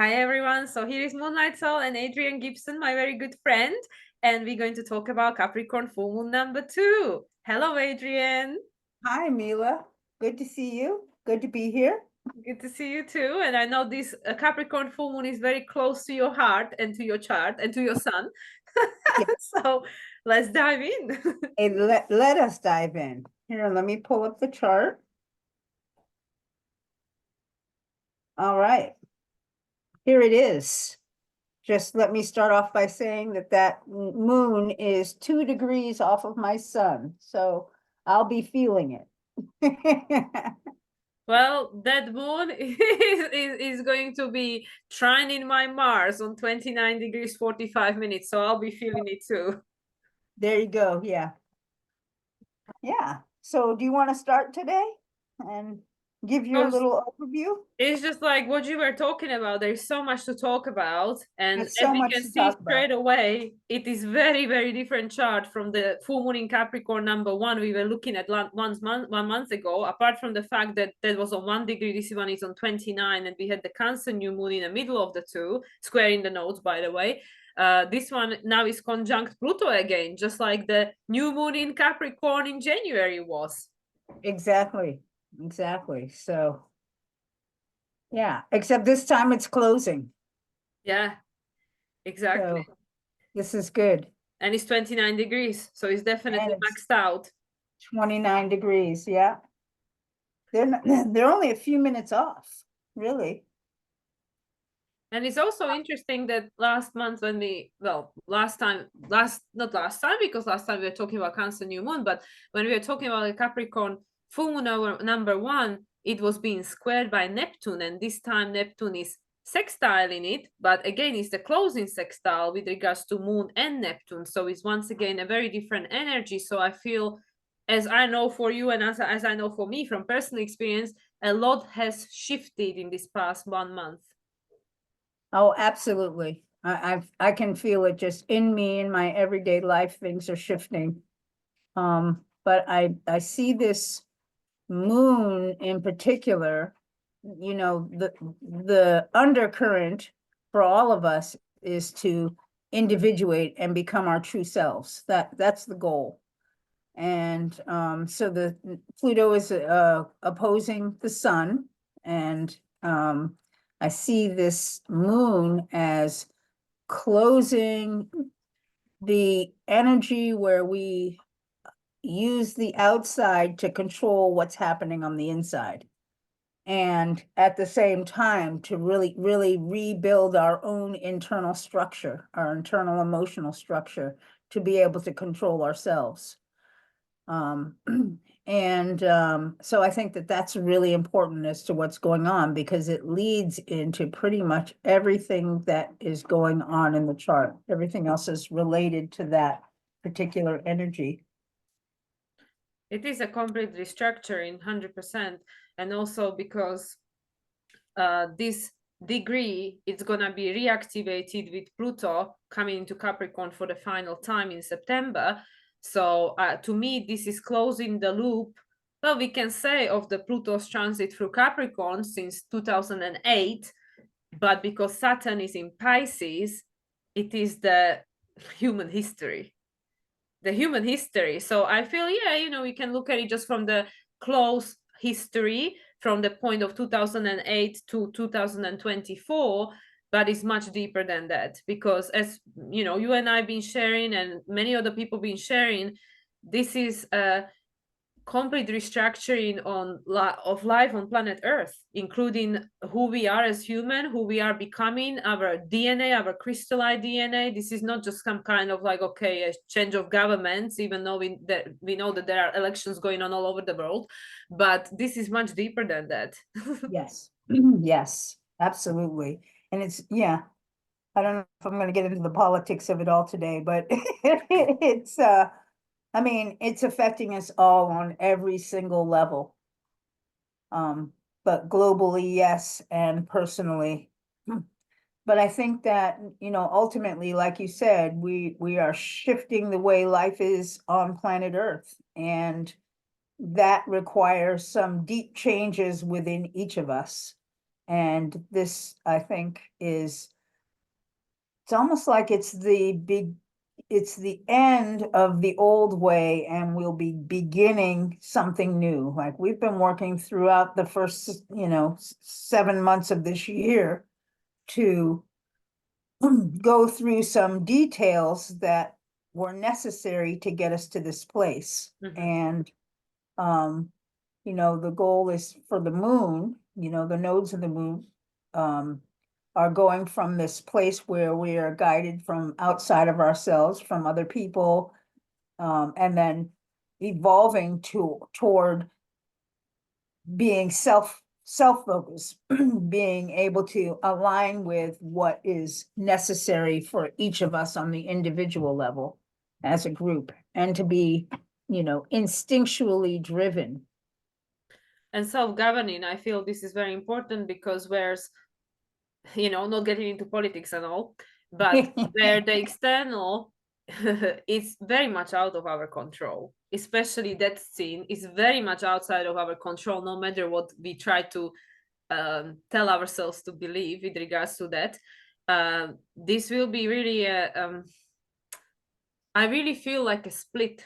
Hi everyone. So here is Moonlight Soul and Adrian Gibson, my very good friend, and we're going to talk about Capricorn full moon number 2. Hello, Adrian. Hi, Mila. Good to see you. Good to be here. Good to see you too. And I know this Capricorn full moon is very close to your heart and to your chart and to your sun. Yeah. So let's dive in. Hey, let us dive in. Here, let me pull up the chart. All right. Here it is. Just let me start off by saying that moon is 2 degrees off of my sun. So I'll be feeling it. Well, that moon is going to be trining my Mars on 29 degrees 45 minutes. So I'll be feeling it too. There you go. Yeah. Yeah. So do you want to start today and give your So little overview? it's just like what you were talking about. There's so much to talk about, and There's as so we much can to see talk straight about. away, it is very, very different chart from the full moon in Capricorn number 1 we were looking at 1 month ago. Apart from the fact that that was on 1 degree, this one is on 29, and we had the Cancer new moon in the middle of the two, square in the notes, by the way. This one now is conjunct Pluto again, just like the new moon in Capricorn in January was. Exactly. Exactly. So, yeah, except this time it's closing. Yeah, exactly. So this is good. And it's 29 degrees, so it's And definitely it's maxed out. 29 degrees. Yeah. They're only a few minutes off, really. And it's also interesting that last month when we, well, not last time, because last time we were talking about Cancer new moon, but when we were talking about the Capricorn full moon number 1, it was being squared by Neptune, and this time Neptune is sextile in it, but again it's the closing sextile with regards to moon and Neptune, so it's once again a very different energy. So I feel, as I know for you and as I know for me from personal experience, a lot has shifted in this past 1 month. Oh, absolutely. I can feel it just in me, in my everyday life, things are shifting. But I see this moon in particular, the undercurrent for all of us is to individuate and become our true selves. That's the goal. And so the Pluto is opposing the sun, and I see this moon as closing the energy where we use the outside to control what's happening on the inside. And at the same time, to really, really rebuild our own internal structure, our internal emotional structure, to be able to control ourselves. Um, so I think that that's really important as to what's going on, because it leads into pretty much everything that is going on in the chart. Everything else is related to that particular energy. It is a complete restructuring, 100%. And also because this degree is going to be reactivated with Pluto coming into Capricorn for the final time in September. So to me, this is closing the loop. Well, we can say of the Pluto's transit through Capricorn since 2008, but because Saturn is in Pisces, it is the human history. The human history. So I feel, yeah, we can look at it just from the close history from the point of 2008 to 2024, but it's much deeper than that, because as you and I been sharing and many other people been sharing, this is a complete restructuring of life on planet Earth, including who we are as human, who we are becoming, our DNA, our crystallized DNA. This is not just some kind of like, okay, a change of governments, even though we know that there are elections going on all over the world, but this is much deeper than that. Yes. Yes, absolutely. And yeah, I don't know if I'm going to get into the politics of it all today, but I mean, it's affecting us all on every single level. But globally, yes, and personally. But I think that, ultimately, like you said, we are shifting the way life is on planet Earth, and that requires some deep changes within each of us. And this, I think, it's almost like it's the end of the old way, and we'll be beginning something new. Like we've been working throughout the first, 7 months of this year to go through some details that were necessary to get us to this place. And, the goal is for the moon, the nodes of the moon, are going from this place where we are guided from outside of ourselves, from other people, and then evolving toward being self-focused, being able to align with what is necessary for each of us on the individual level as a group, and to be, instinctually driven. And self-governing, I feel this is very important, because where's, not getting into politics and all, but where the external is very much out of our control, especially that scene is very much outside of our control, no matter what we try to tell ourselves to believe with regards to that. This will be really I really feel like a split.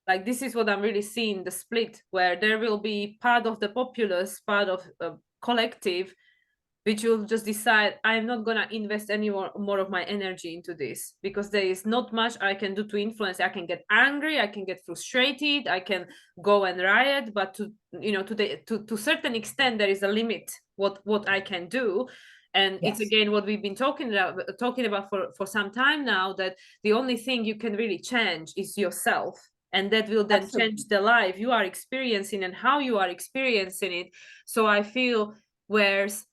Like this is what I'm really seeing, the split, where there will be part of the populace, part of a collective, which will just decide, I'm not gonna invest any more of my energy into this, because there is not much I can do to influence. I can get angry, I can get frustrated, I can go and riot, but to certain extent there is a limit what I can do. And Yes. It's again what we've been talking about for some time now, that the only thing you can really change is yourself, and that will then Absolutely. change the life you are experiencing and how you are experiencing it. So I feel, whereas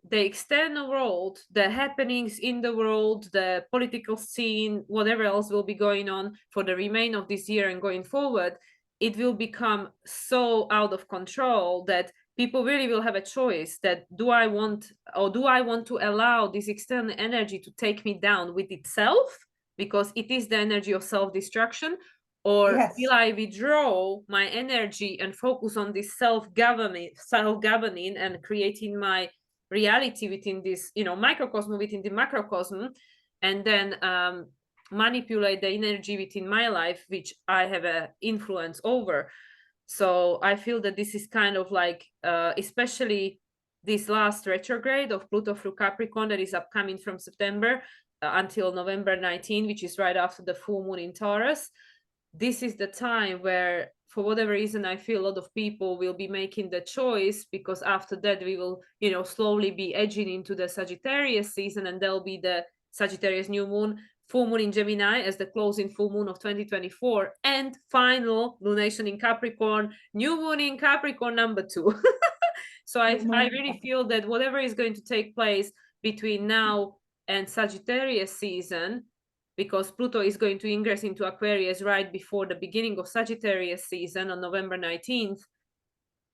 the external world, the happenings in the world, the political scene, whatever else will be going on for the remainder of this year and going forward, it will become so out of control that people really will have a choice, that do I want to allow this external energy to take me down with itself, because it is the energy of self-destruction, or Yes. will I withdraw my energy and focus on this self-governing and creating my reality within this, microcosm within the macrocosm, and then manipulate the energy within my life, which I have an influence over. So I feel that this is kind of like, especially this last retrograde of Pluto through Capricorn that is upcoming from September until November 19, which is right after the full moon in Taurus. This is the time where, for whatever reason, I feel a lot of people will be making the choice, because after that we will, slowly be edging into the Sagittarius season, and there'll be the Sagittarius new moon, full moon in Gemini as the closing full moon of 2024, and final lunation in Capricorn, new moon in Capricorn number 2. So I really feel that whatever is going to take place between now and Sagittarius season, because Pluto is going to ingress into Aquarius right before the beginning of Sagittarius season on November 19th,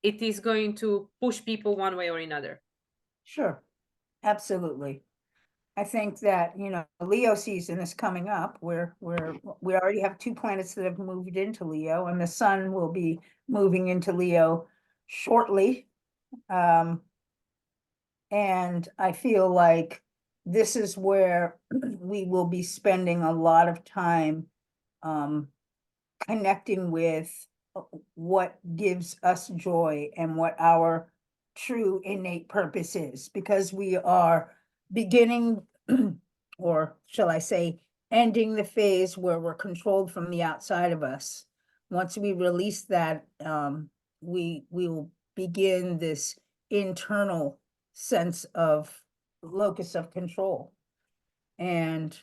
it is going to push people one way or another. Sure, absolutely. I think that, Leo season is coming up, where we already have 2 planets that have moved into Leo, and the sun will be moving into Leo shortly. And I feel like this is where we will be spending a lot of time connecting with what gives us joy and what our true innate purpose is, because we are beginning, or shall I say, ending the phase where we're controlled from the outside of us. Once we release that, we will begin this internal sense of locus of control. And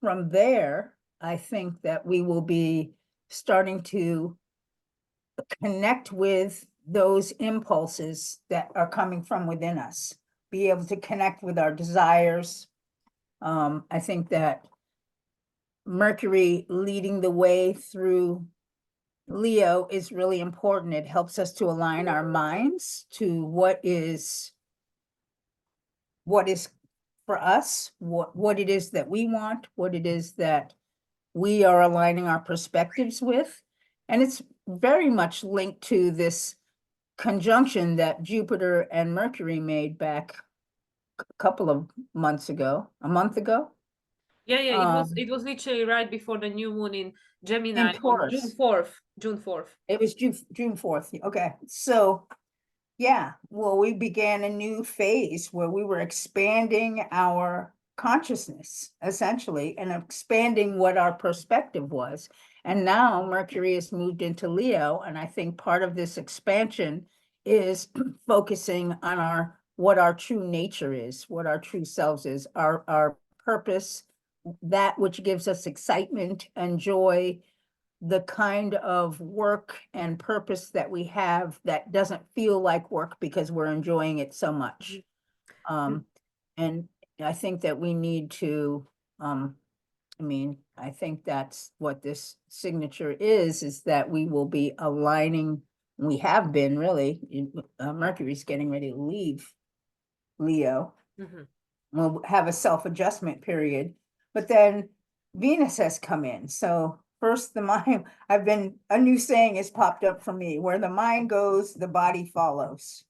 from there, I think that we will be starting to connect with those impulses that are coming from within us, be able to connect with our desires. I think that Mercury leading the way through Leo is really important. It helps us to align our minds to what is for us, what it is that we want, what it is that we are aligning our perspectives with. And it's very much linked to this conjunction that Jupiter and Mercury made back a couple of months ago, a month ago, Yeah, yeah, um, it was literally right before the new moon in in Gemini on June Taurus. 4th. June 4th. It was June 4th. Okay. So yeah, well, we began a new phase where we were expanding our consciousness essentially and expanding what our perspective was. And now Mercury has moved into Leo, and I think part of this expansion is focusing on our what our true nature is, what our true selves is, our purpose, that which gives us excitement and joy, the kind of work and purpose that we have that doesn't feel like work because we're enjoying it so much. Mhm. And I think that we need to, I mean, I think that's what this signature is that we will be aligning, we have been really, Mercury's getting ready to leave Leo. Mhm. We'll have a self-adjustment period, but then Venus has come in. So first the mind, a new saying has popped up for me, where the mind goes, the body follows.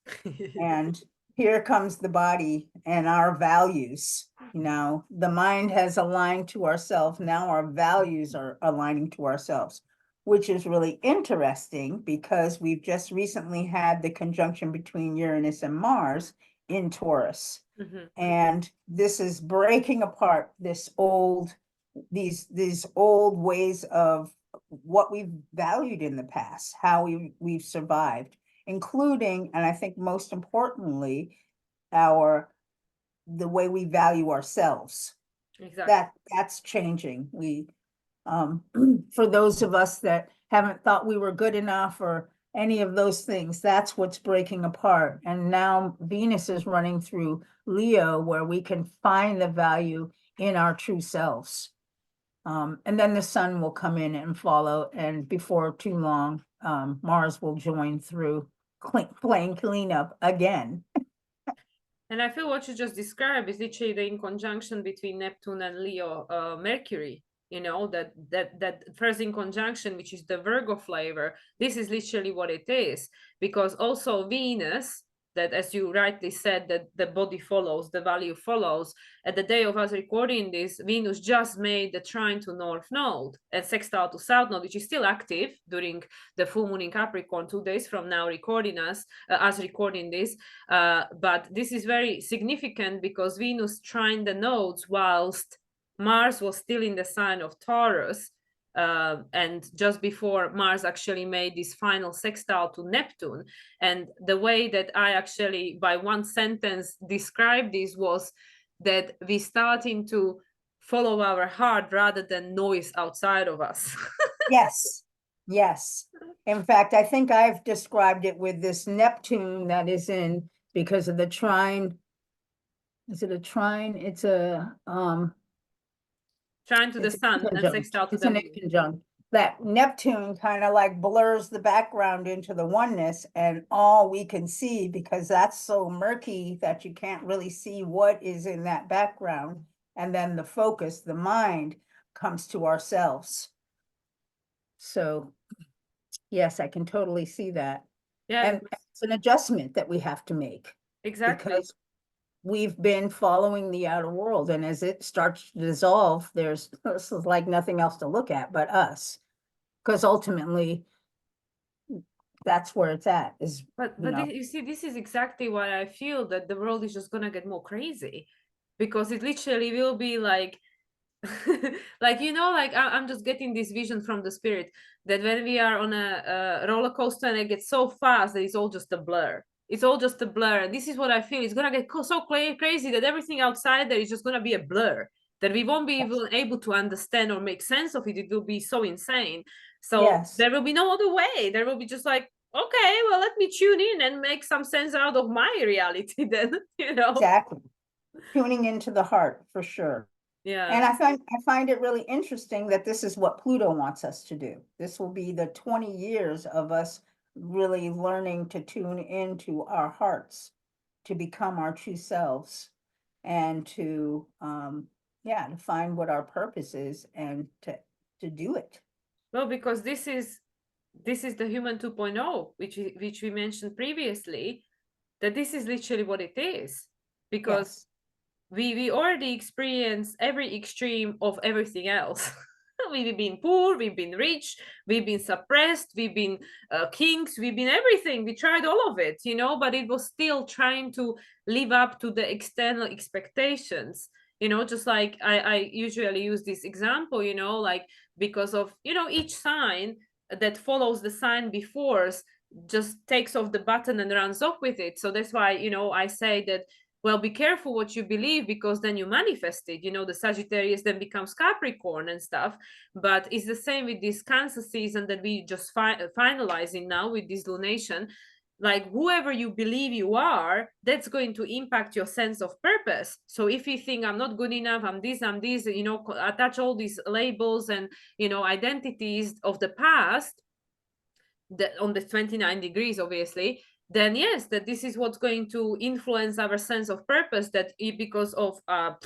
And here comes the body and our values. You know, the mind has aligned to ourselves. Now our values are aligning to ourselves, which is really interesting because we've just recently had the conjunction between Uranus and Mars in Taurus. Mhm. And this is breaking apart these old ways of what we've valued in the past, how we've survived, including, and I think most importantly, the way we value ourselves. Exactly. That's changing. Um, for those of us that haven't thought we were good enough or any of those things, that's what's breaking apart. And now Venus is running through Leo, where we can find the value in our true selves. And then the sun will come in and follow, and before too long, Mars will join through playing cleanup again. And I feel what you just described is literally the in conjunction between Neptune and Leo, Mercury. You know, that first in conjunction, which is the Virgo flavor. This is literally what it is, because also Venus, that as you rightly said, that the body follows, the value follows. At the day of us recording this, Venus just made the trine to North Node and sextile to South Node, which is still active during the full moon in Capricorn 2 days from now, recording us recording this. But this is very significant because Venus trined the nodes whilst Mars was still in the sign of Taurus. And just before Mars actually made this final sextile to Neptune. And the way that I actually, by one sentence, described this was that we starting to follow our heart rather than noise outside of us. Yes, yes. In fact, I think I've described it with this Neptune that is in, because of the trine. Is it a trine? Trying to the It's an sun and inconjunct. sextile to It's the an moon. inconjunct. That Neptune kind of like blurs the background into the oneness, and all we can see, because that's so murky that you can't really see what is in that background. And then the focus, the mind, comes to ourselves. So yes, I can totally see that. Yeah, And it's an adjustment that we have to make exactly. because we've been following the outer world, and as it starts to dissolve, this is like nothing else to look at but us. Because ultimately, that's where it's at, is, But you know, you see, this is exactly why I feel that the world is just gonna get more crazy, because it literally will be like, like like I'm just getting this vision from the spirit that when we are on a roller coaster and it gets so fast that it's all just a blur. It's all just a blur. This is what I feel. It's gonna get so crazy that everything outside there is just gonna be a blur. That we won't be even able to understand or make sense of it. It will be so insane. So yes, there will be no other way. There will be just like, okay, well, let me tune in and make some sense out of my reality then, exactly. Tuning into the heart for sure. And Yeah. I find it really interesting that this is what Pluto wants us to do. This will be the 20 years of us really learning to tune into our hearts, to become our true selves, and to yeah, to find what our purpose is and to do it. Well, because this is this is the human 2.0, which we mentioned previously, that this is literally what it is, because Yes. we already experience every extreme of everything else. We've been poor, we've been rich, we've been suppressed, we've been kings, we've been everything. We tried all of it, you know, but it was still trying to live up to the external expectations. You know, just like I usually use this example, you know, like because of, you know, each sign that follows the sign before just takes off the button and runs off with it. So that's why, you know, I say that, well, be careful what you believe, because then you manifest it. You know, the Sagittarius then becomes Capricorn and stuff. But it's the same with this Cancer season that we just finalizing now with this lunation. Like whoever you believe you are, that's going to impact your sense of purpose. So if you think I'm not good enough, I'm this, you know, attach all these labels and, you know, identities of the past, that on the 29 degrees obviously, then yes, that this is what's going to influence our sense of purpose, that because of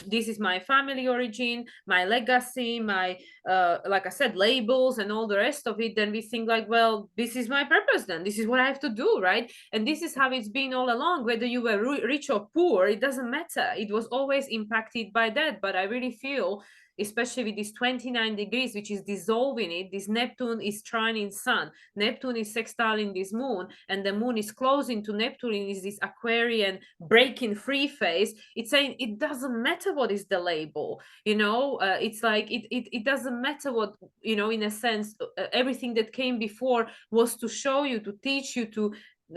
this is my family origin, my legacy, my like I said, labels and all the rest of it, then we think like, well, this is my purpose, then this is what I have to do, right? And this is how it's been all along, whether you were rich or poor, it doesn't matter, it was always impacted by that. But I really feel, especially with this 29 degrees, which is dissolving it, this Neptune is trining sun, Neptune is sextiling this moon, and the moon is closing to Neptune, is this Aquarian breaking free phase. It's saying it doesn't matter what is the label, you know. It's like it doesn't matter what, you know, in a sense, everything that came before was to show you, to teach you, to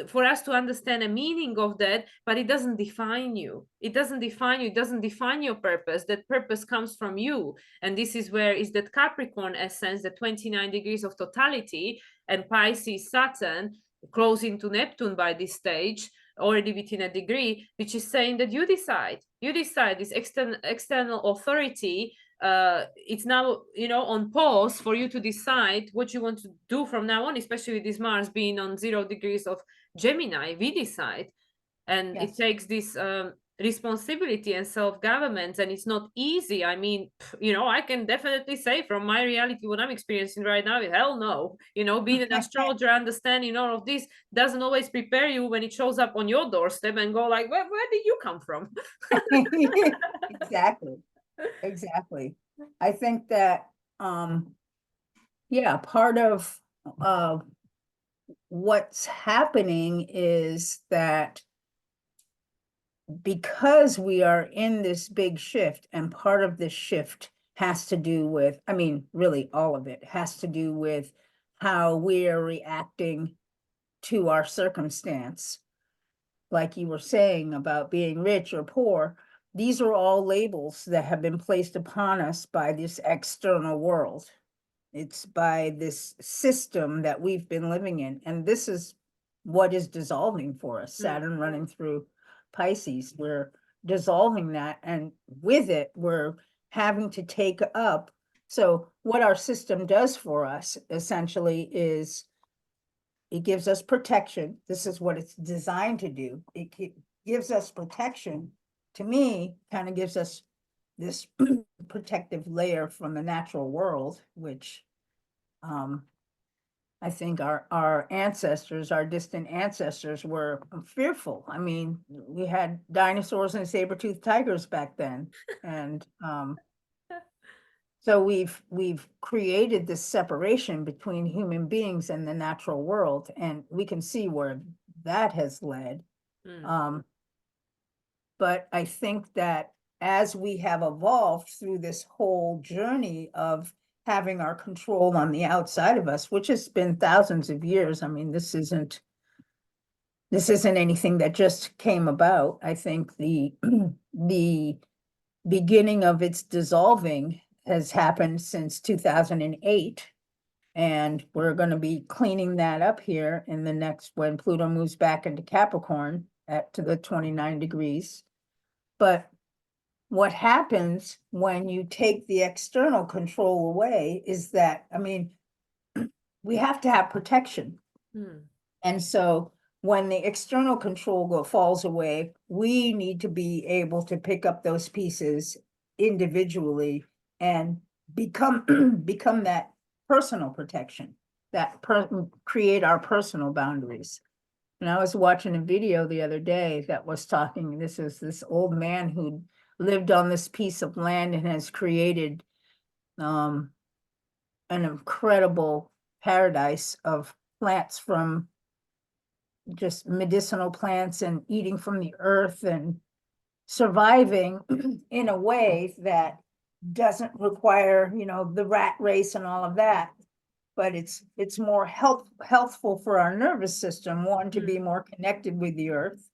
for us to understand a meaning of that, but it doesn't define you. It doesn't define you. It doesn't define your purpose. That purpose comes from you. And this is where is that Capricorn essence, the 29 degrees of totality, and Pisces Saturn closing to Neptune by this stage, already within a degree, which is saying that you decide this external authority. It's now, you know, on pause for you to decide what you want to do from now on, especially with this Mars being on 0 degrees of Gemini. We decide, and it Yes. takes this responsibility and self-government, and it's not easy. I mean, you know, I can definitely say from my reality what I'm experiencing right now is hell no. You know, being an astrologer, understanding all of this doesn't always prepare you when it shows up on your doorstep and go like, where did you come from? Exactly. Exactly. I think that, yeah, part of what's happening is that because we are in this big shift, and part of this shift has to do with, I mean, really all of it has to do with how we are reacting to our circumstance. Like you were saying about being rich or poor, these are all labels that have been placed upon us by this external world. It's by this system that we've been living in. And this is what is dissolving for us. Saturn running through Pisces, we're dissolving that. And with it, we're having to take up. So what our system does for us essentially is it gives us protection. This is what it's designed to do. It gives us protection. To me, kind of gives us this protective layer from the natural world, which I think our ancestors, our distant ancestors, were fearful. I mean, we had dinosaurs and saber-toothed tigers back then, and so we've created this separation between human beings and the natural world, and we can see where that has led. But I think that as we have evolved through this whole journey of having our control on the outside of us, which has been thousands of years. I mean, this isn't anything that just came about. I think the the beginning of its dissolving has happened since 2008. And we're going to be cleaning that up here in the next, when Pluto moves back into Capricorn to the 29 degrees. But what happens when you take the external control away is that, I mean, we have to have protection. And so when the external control falls away, we need to be able to pick up those pieces individually and become become that personal protection, create our personal boundaries. And I was watching a video the other day that was talking, this is this old man who lived on this piece of land and has created an incredible paradise of plants, from just medicinal plants and eating from the earth and surviving in a way that doesn't require, the rat race and all of that. But it's more healthful for our nervous system, one, to be more connected with the earth.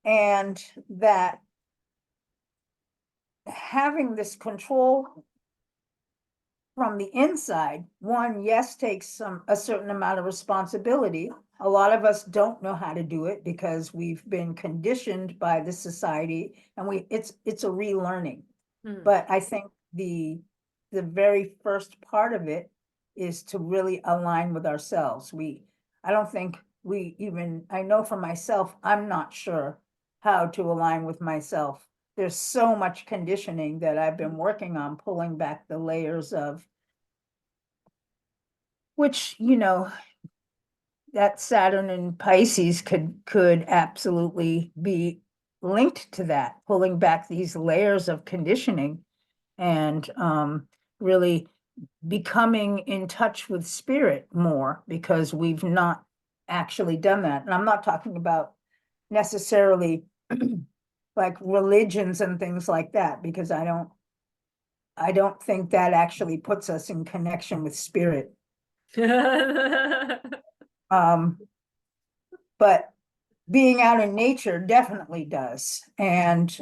And that having this control from the inside, one, yes, takes a certain amount of responsibility. A lot of us don't know how to do it because we've been conditioned by the society, and it's a relearning. But I think the very first part of it is to really align with ourselves. I don't think I know for myself, I'm not sure how to align with myself. There's so much conditioning that I've been working on, pulling back the layers of, which, that Saturn in Pisces could absolutely be linked to that, pulling back these layers of conditioning and really becoming in touch with spirit more, because we've not actually done that. And I'm not talking about necessarily like religions and things like that, because I don't think that actually puts us in connection with spirit. But being out in nature definitely does. And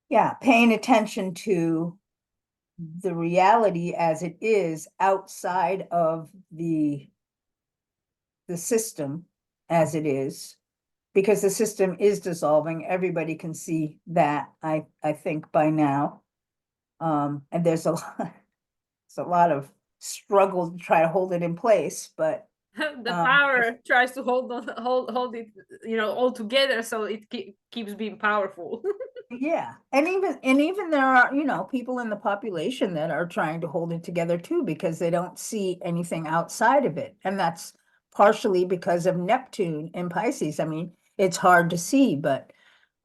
yeah, paying attention to the reality as it is outside of the system as it is, because the system is dissolving. Everybody can see that, I think, by now. And there's a lot of struggle to try to hold it in place, but the power tries to hold it, all together, so it keeps being powerful. yeah, and even there are, people in the population that are trying to hold it together too, because they don't see anything outside of it. And that's partially because of Neptune in Pisces. I mean, it's hard to see, but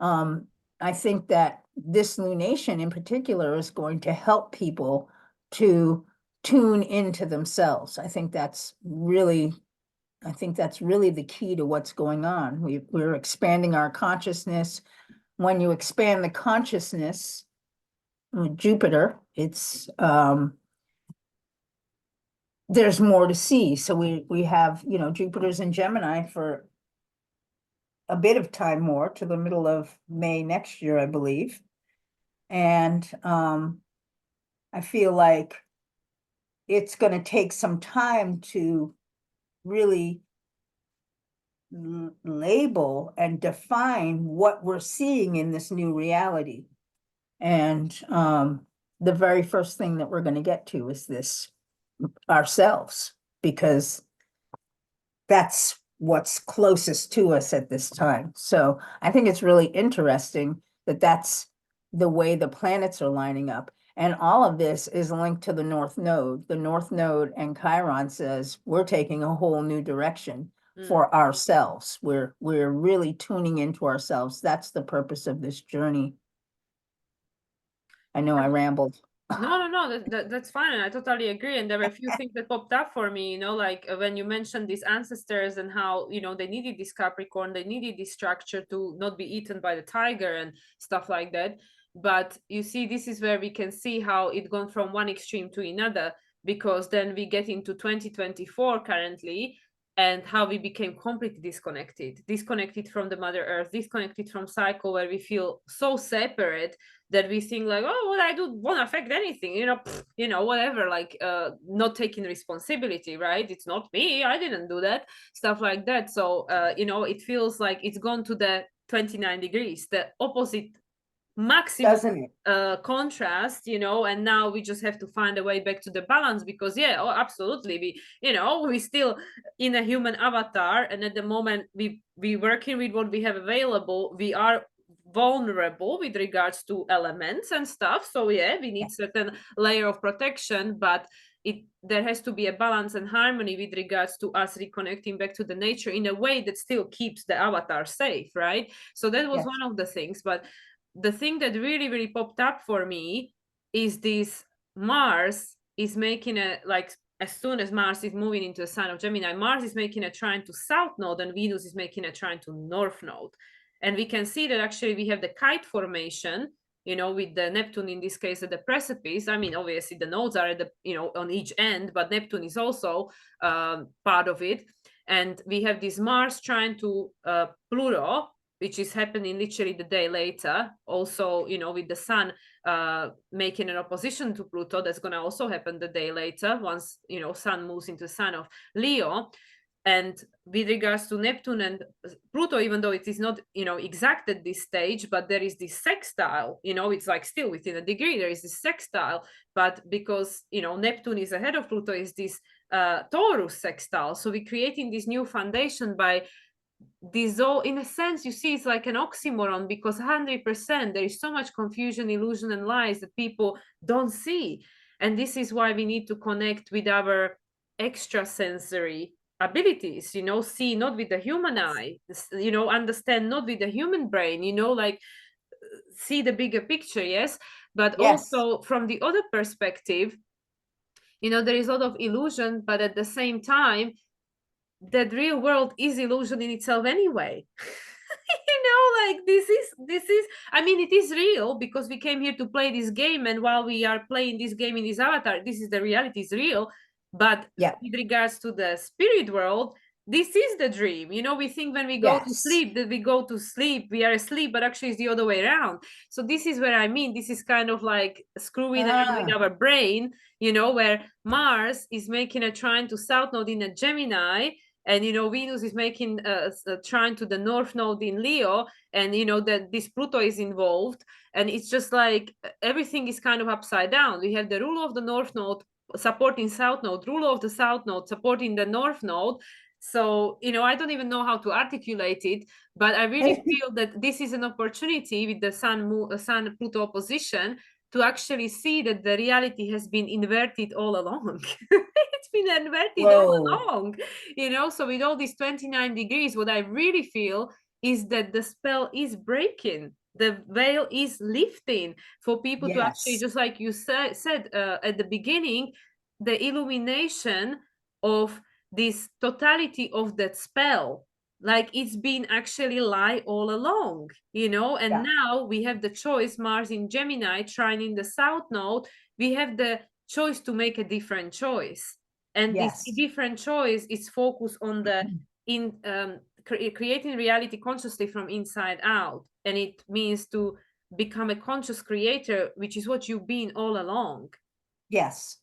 I think that this lunation in particular is going to help people to tune into themselves. I think that's really the key to what's going on. We're expanding our consciousness. When you expand the consciousness with Jupiter, it's there's more to see. So we have, Jupiter's in Gemini for a bit of time more, to the middle of May next year, I believe. And I feel like it's going to take some time to really label and define what we're seeing in this new reality. And the very first thing that we're going to get to is this ourselves, because that's what's closest to us at this time. So I think it's really interesting that that's the way the planets are lining up. And all of this is linked to the North Node. The North Node and Chiron says we're taking a whole new direction for ourselves. We're really tuning into ourselves. That's the purpose of this journey. I know I rambled. No, that's fine. And I totally agree. And there were a few things that popped up for me, like when you mentioned these ancestors and how, they needed this Capricorn, they needed this structure to not be eaten by the tiger and stuff like that. But you see, this is where we can see how it gone from one extreme to another, because then we get into 2024 currently, and how we became completely disconnected from the Mother Earth, disconnected from cycle, where we feel so separate that we think like, oh, well, I don't want to affect anything, whatever, like not taking responsibility, right? It's not me, I didn't do that, stuff like that. So it feels like it's gone to the 29 degrees, the opposite maximum, doesn't it? Contrast, and now we just have to find a way back to the balance, because absolutely, we still in a human avatar, and at the moment we working with what we have available. We are vulnerable with regards to elements and stuff. So yeah, we need certain layer of protection, but there has to be a balance and harmony with regards to us reconnecting back to the nature in a way that still keeps the avatar safe, right? So that was Yes. one of the things. But the thing that really, really popped up for me is this Mars is making a, like, as soon as Mars is moving into the sign of Gemini, Mars is making a trine to south node and Venus is making a trine to north node. And we can see that actually we have the kite formation, you know, with the Neptune in this case at the precipice. I mean, obviously the nodes are at the, you know, on each end, but Neptune is also part of it. And we have this Mars trine to Pluto, which is happening literally the day later. Also, you know, with the Sun making an opposition to Pluto, that's going to also happen the day later once, you know, Sun moves into the sign of Leo. And with regards to Neptune and Pluto, even though it is not, you know, exact at this stage, but there is this sextile, you know, it's like still within a degree, there is this sextile, but because, you know, Neptune is ahead of Pluto, is this Taurus sextile. So we're creating this new foundation by dissolve. In a sense, you see, it's like an oxymoron, because 100% there is so much confusion, illusion, and lies that people don't see. And this is why we need to connect with our extrasensory abilities, you know, see not with the human eye, you know, understand not with the human brain, you know, like see the bigger picture, yes, but Yes. also from the other perspective, you know, there is a lot of illusion, but at the same time that real world is illusion in itself anyway. You know, like this is I mean, it is real because we came here to play this game, and while we are playing this game in this avatar, this is the reality, is real. But Yeah. with regards to the spirit world, this is the dream. You know, we think when we go to Yes. sleep that we go to sleep, we are asleep, but actually it's the other way around. So this is where I mean, this is kind of like screwing around with Ah, our brain, you know, where Mars is making a trine to south node in a Gemini, and you know Venus is making a trine to the north node in Leo, and you know that this Pluto is involved, and it's just like everything is kind of upside down. We have the ruler of the north node supporting south node, ruler of the south node supporting the north node. So you know, I don't even know how to articulate it, but I really feel that this is an opportunity with the sun Pluto opposition to actually see that the reality has been inverted all along. It's been inverted all whoa. along, you know. So with all these 29 degrees, what I really feel is that the spell is breaking, the veil is lifting for people to actually, Yes. just like you said at the beginning, the illumination of this totality of that spell, like it's been actually lie all along, you know. And Yeah. now we have the choice, Mars in Gemini trying in the south node, we have the choice to make a different choice. And this Yes. different choice is focused on the in creating reality consciously from inside out, and it means to become a conscious creator, which is what you've been all along. Yes.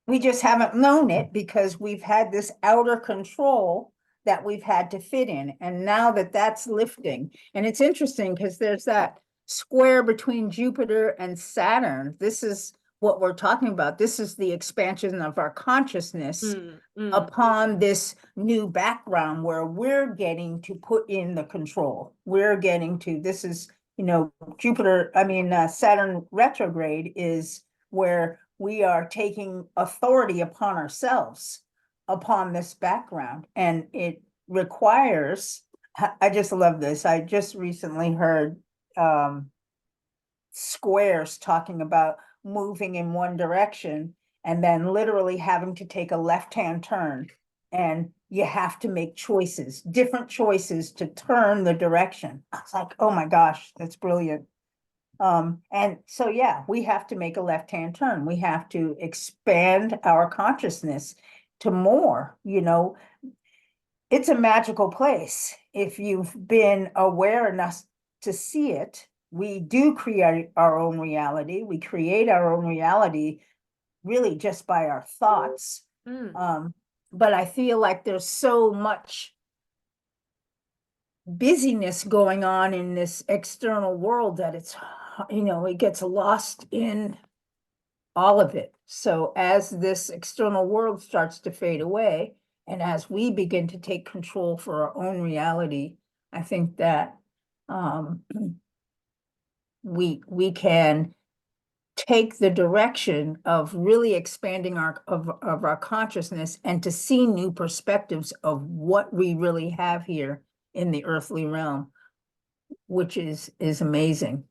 We just haven't known it because we've had this outer control that we've had to fit in. And now that that's lifting, and it's interesting because there's that square between Jupiter and Saturn. This is what we're talking about. This is the expansion of our consciousness upon this new background where we're getting to put in the control. We're getting to, this is, you know, Saturn retrograde is where we are taking authority upon ourselves, upon this background. And it requires, I just love this. I just recently heard squares talking about moving in one direction and then literally having to take a left-hand turn. And you have to make choices, different choices to turn the direction. I was like, oh my gosh, that's brilliant. And so, yeah, we have to make a left-hand turn. We have to expand our consciousness to more, you know. It's a magical place. If you've been aware enough to see it, we do create our own reality. We create our own reality really just by our thoughts. But I feel like there's so much busyness going on in this external world that it's, you know, it gets lost in all of it. So as this external world starts to fade away, and as we begin to take control for our own reality, I think that we can take the direction of really expanding of our consciousness and to see new perspectives of what we really have here in the earthly realm, which is amazing.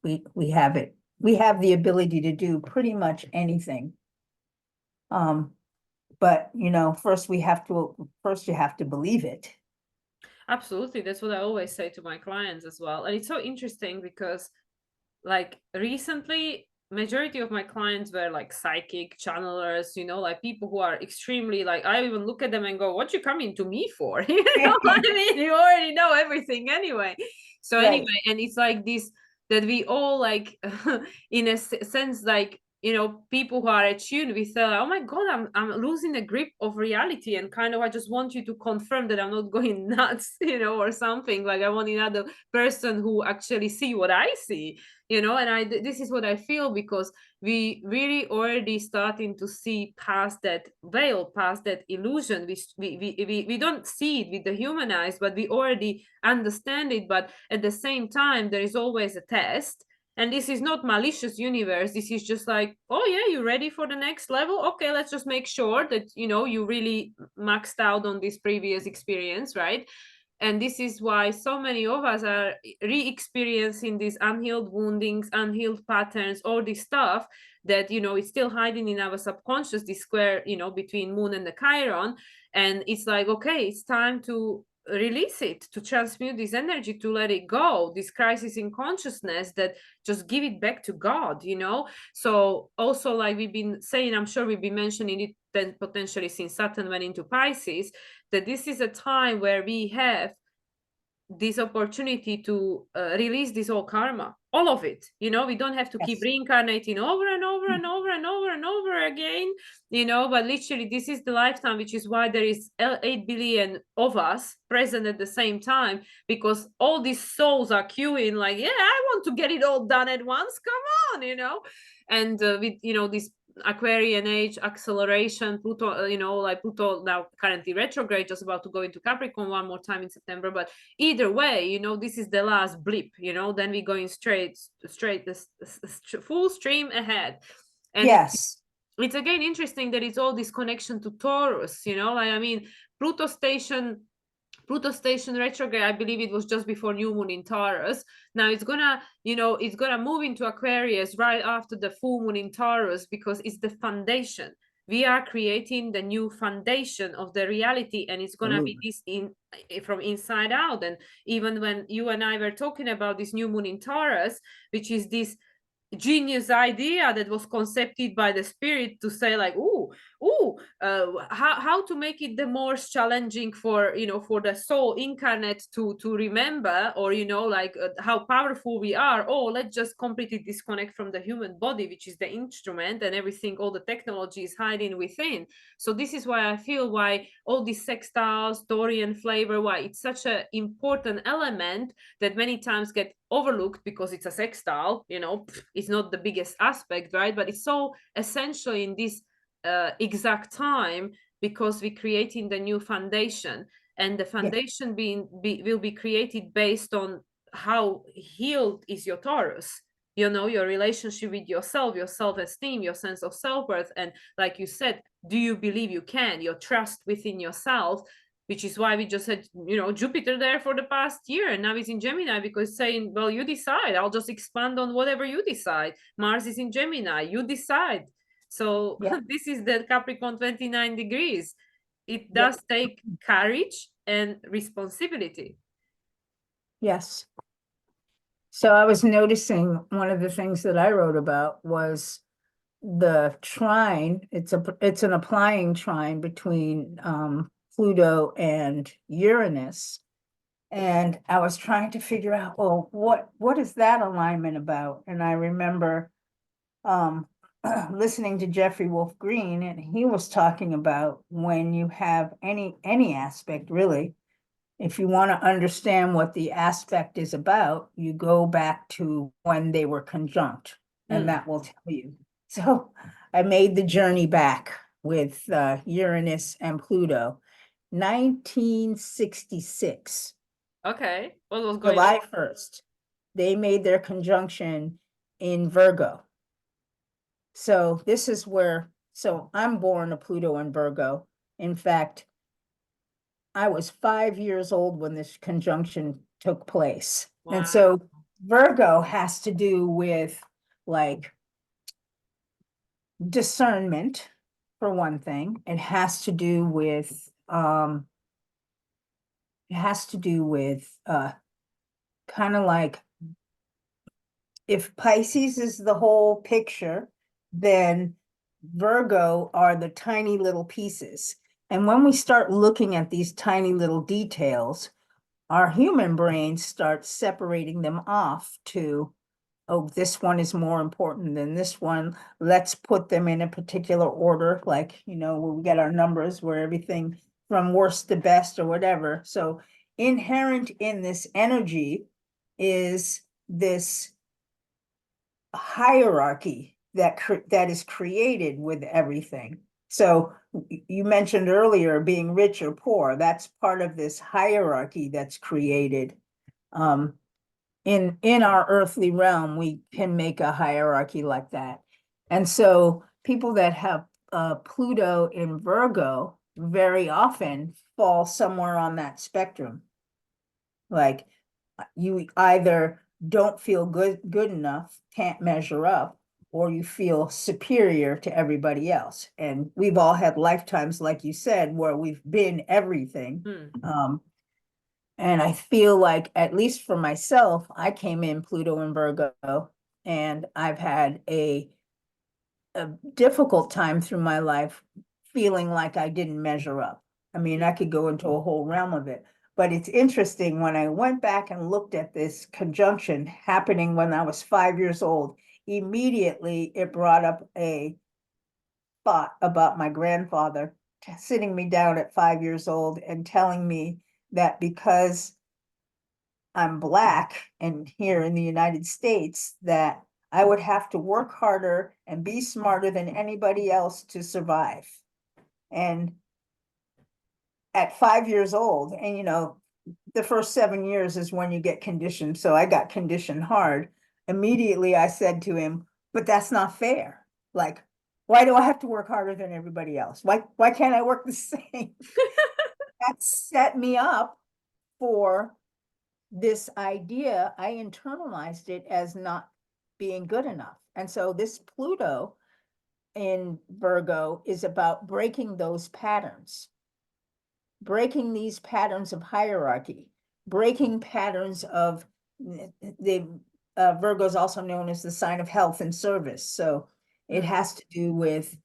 We have it. We have the ability to do pretty much anything. But you know, first you have to believe it. Absolutely. That's what I always say to my clients as well. And it's so interesting because like recently majority of my clients were like psychic channelers, you know, like people who are extremely like, I even look at them and go, what you coming to me for? You know, I mean, you already know everything anyway. So Right. anyway, and it's like this that we all like in a sense like, you know, people who are attuned, we say, oh my god, I'm losing a grip of reality, and kind of I just want you to confirm that I'm not going nuts, you know, or something. Like I want another person who actually see what I see, you know. And this is what I feel, because we really already starting to see past that veil, past that illusion. We don't see it with the human eyes, but we already understand it. But at the same time, there is always a test, and this is not malicious universe. This is just like, oh yeah, you ready for the next level? Okay, let's just make sure that, you know, you really maxed out on this previous experience, right? And this is why so many of us are re-experiencing these unhealed woundings, unhealed patterns, all this stuff that, you know, it's still hiding in our subconscious, this square, you know, between moon and the chiron. And it's like, okay, it's time to release it, to transmute this energy, to let it go, this crisis in consciousness, that just give it back to God, you know. So also, like we've been saying, I'm sure we've been mentioning it then potentially since Saturn went into Pisces, that this is a time where we have this opportunity to release this whole karma, all of it. You know, we don't have to keep Yes. reincarnating over and over and over and over and over again, you know, but literally this is the lifetime, which is why there is 8 billion of us present at the same time, because all these souls are queuing like, yeah, I want to get it all done at once, come on, you know. And with, you know, this Aquarian age acceleration, Pluto, you know, like Pluto now currently retrograde, just about to go into Capricorn one more time in September. But either way, you know, this is the last blip, you know, then we're going straight this full stream ahead. And Yes. it's again interesting that it's all this connection to Taurus, you know, like, I mean, Pluto station retrograde, I believe it was just before new moon in Taurus. Now it's gonna, you know, it's gonna move into Aquarius right after the full moon in Taurus, because it's the foundation. We are creating the new foundation of the reality, and it's gonna be this in from inside out. And even when you and I were talking about this new moon in Taurus, which is this genius idea that was conceived by the spirit to say like, how to make it the most challenging for, you know, for the soul incarnate to remember, or, you know, like how powerful we are. Oh, let's just completely disconnect from the human body, which is the instrument, and everything, all the technology is hiding within. So this is why I feel why all these sextiles, Dorian flavor, why it's such an important element that many times get overlooked because it's a sextile, you know, it's not the biggest aspect, right? But it's so essential in this exact time, because we're creating the new foundation, and the foundation will be created based on how healed is your Taurus, you know, your relationship with yourself, your self-esteem, your sense of self-worth. And like you said, do you believe you can, your trust within yourself, which is why we just had, you know, Jupiter there for the past year, and now he's in Gemini, because saying, well, you decide, I'll just expand on whatever you decide. Mars is in Gemini, you decide. So Yeah. this is the Capricorn 29 degrees. It Yeah. does take courage and responsibility. Yes. So I was noticing one of the things that I wrote about was the trine. It's an applying trine between Pluto and Uranus. And I was trying to figure out, well, what is that alignment about? And I remember listening to Jeffrey Wolf Green, and he was talking about when you have any aspect, really, if you want to understand what the aspect is about, you go back to when they were conjunct, and that will tell you. So I made the journey back with Uranus and Pluto, 1966. Okay, what was going on? July 1st. they made their conjunction in Virgo. So this is where, so I'm born a Pluto in Virgo. In fact, I was 5 years old when this conjunction took place. And Wow. so Virgo has to do with like discernment, for one thing. It has to do with kind of like, if Pisces is the whole picture, then Virgo are the tiny little pieces. And when we start looking at these tiny little details, our human brains start separating them off to, oh, this one is more important than this one. Let's put them in a particular order, like, we get our numbers where everything from worst to best or whatever. So inherent in this energy is this hierarchy that is created with everything. So you mentioned earlier being rich or poor. That's part of this hierarchy that's created. In our earthly realm, we can make a hierarchy like that. And so people that have Pluto in Virgo very often fall somewhere on that spectrum. Like you either don't feel good enough, can't measure up, or you feel superior to everybody else. And we've all had lifetimes, like you said, where we've been everything. And I feel like, at least for myself, I came in Pluto and Virgo, and I've had a difficult time through my life feeling like I didn't measure up. I mean, I could go into a whole realm of it. But it's interesting, when I went back and looked at this conjunction happening when I was 5 years old, immediately it brought up a thought about my grandfather sitting me down at 5 years old and telling me that because I'm Black and here in the United States, that I would have to work harder and be smarter than anybody else to survive. And at 5 years old, and the first 7 years is when you get conditioned. So I got conditioned hard. Immediately I said to him, but that's not fair. Like, why do I have to work harder than everybody else? Why can't I work the same? That set me up for this idea. I internalized it as not being good enough. And so this Pluto in Virgo is about breaking those patterns, breaking these patterns of hierarchy, breaking patterns of the Virgo is also known as the sign of health and service. So it has to do with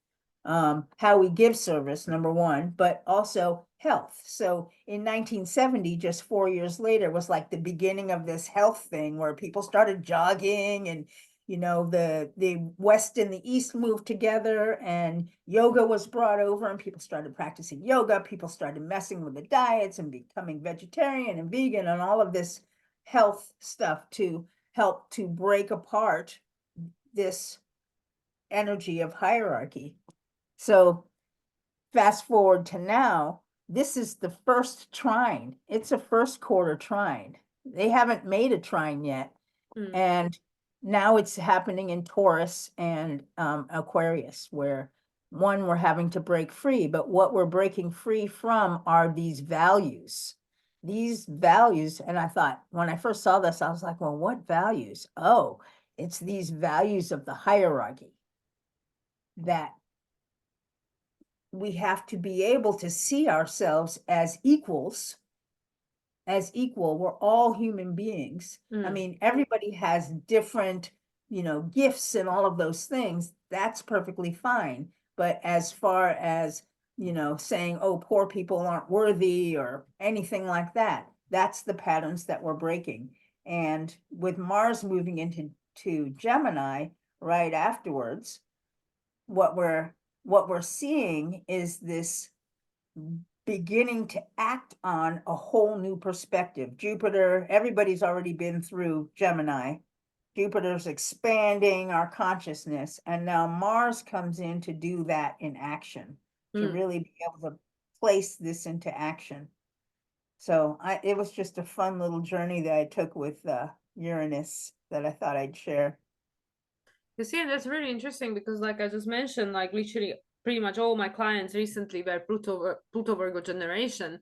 how we give service, number one, but also health. So in 1970, just 4 years later, was like the beginning of this health thing where people started jogging, and the West and the East moved together, and yoga was brought over, and people started practicing yoga. People started messing with the diets and becoming vegetarian and vegan and all of this health stuff to help to break apart this energy of hierarchy. So fast forward to now, this is the first trine. It's a first quarter trine. They haven't made a trine yet. And now it's happening in Taurus and Aquarius, where we're having to break free. But what we're breaking free from are these values. These values, and I thought, when I first saw this, I was like, well, what values? Oh, it's these values of the hierarchy that we have to be able to see ourselves as equals, as equal. We're all human beings. I mean, everybody has different, gifts and all of those things. That's perfectly fine. But as far as, saying, oh, poor people aren't worthy or anything like that, that's the patterns that we're breaking. And with Mars moving into Gemini right afterwards, what we're seeing is this beginning to act on a whole new perspective. Jupiter, everybody's already been through Gemini. Jupiter's expanding our consciousness, and now Mars comes in to do that in action, to really be able to place this into action. So it was just a fun little journey that I took with Uranus that I thought I'd share. You see, and that's really interesting because, like I just mentioned, like literally pretty much all my clients recently were Pluto Virgo generation,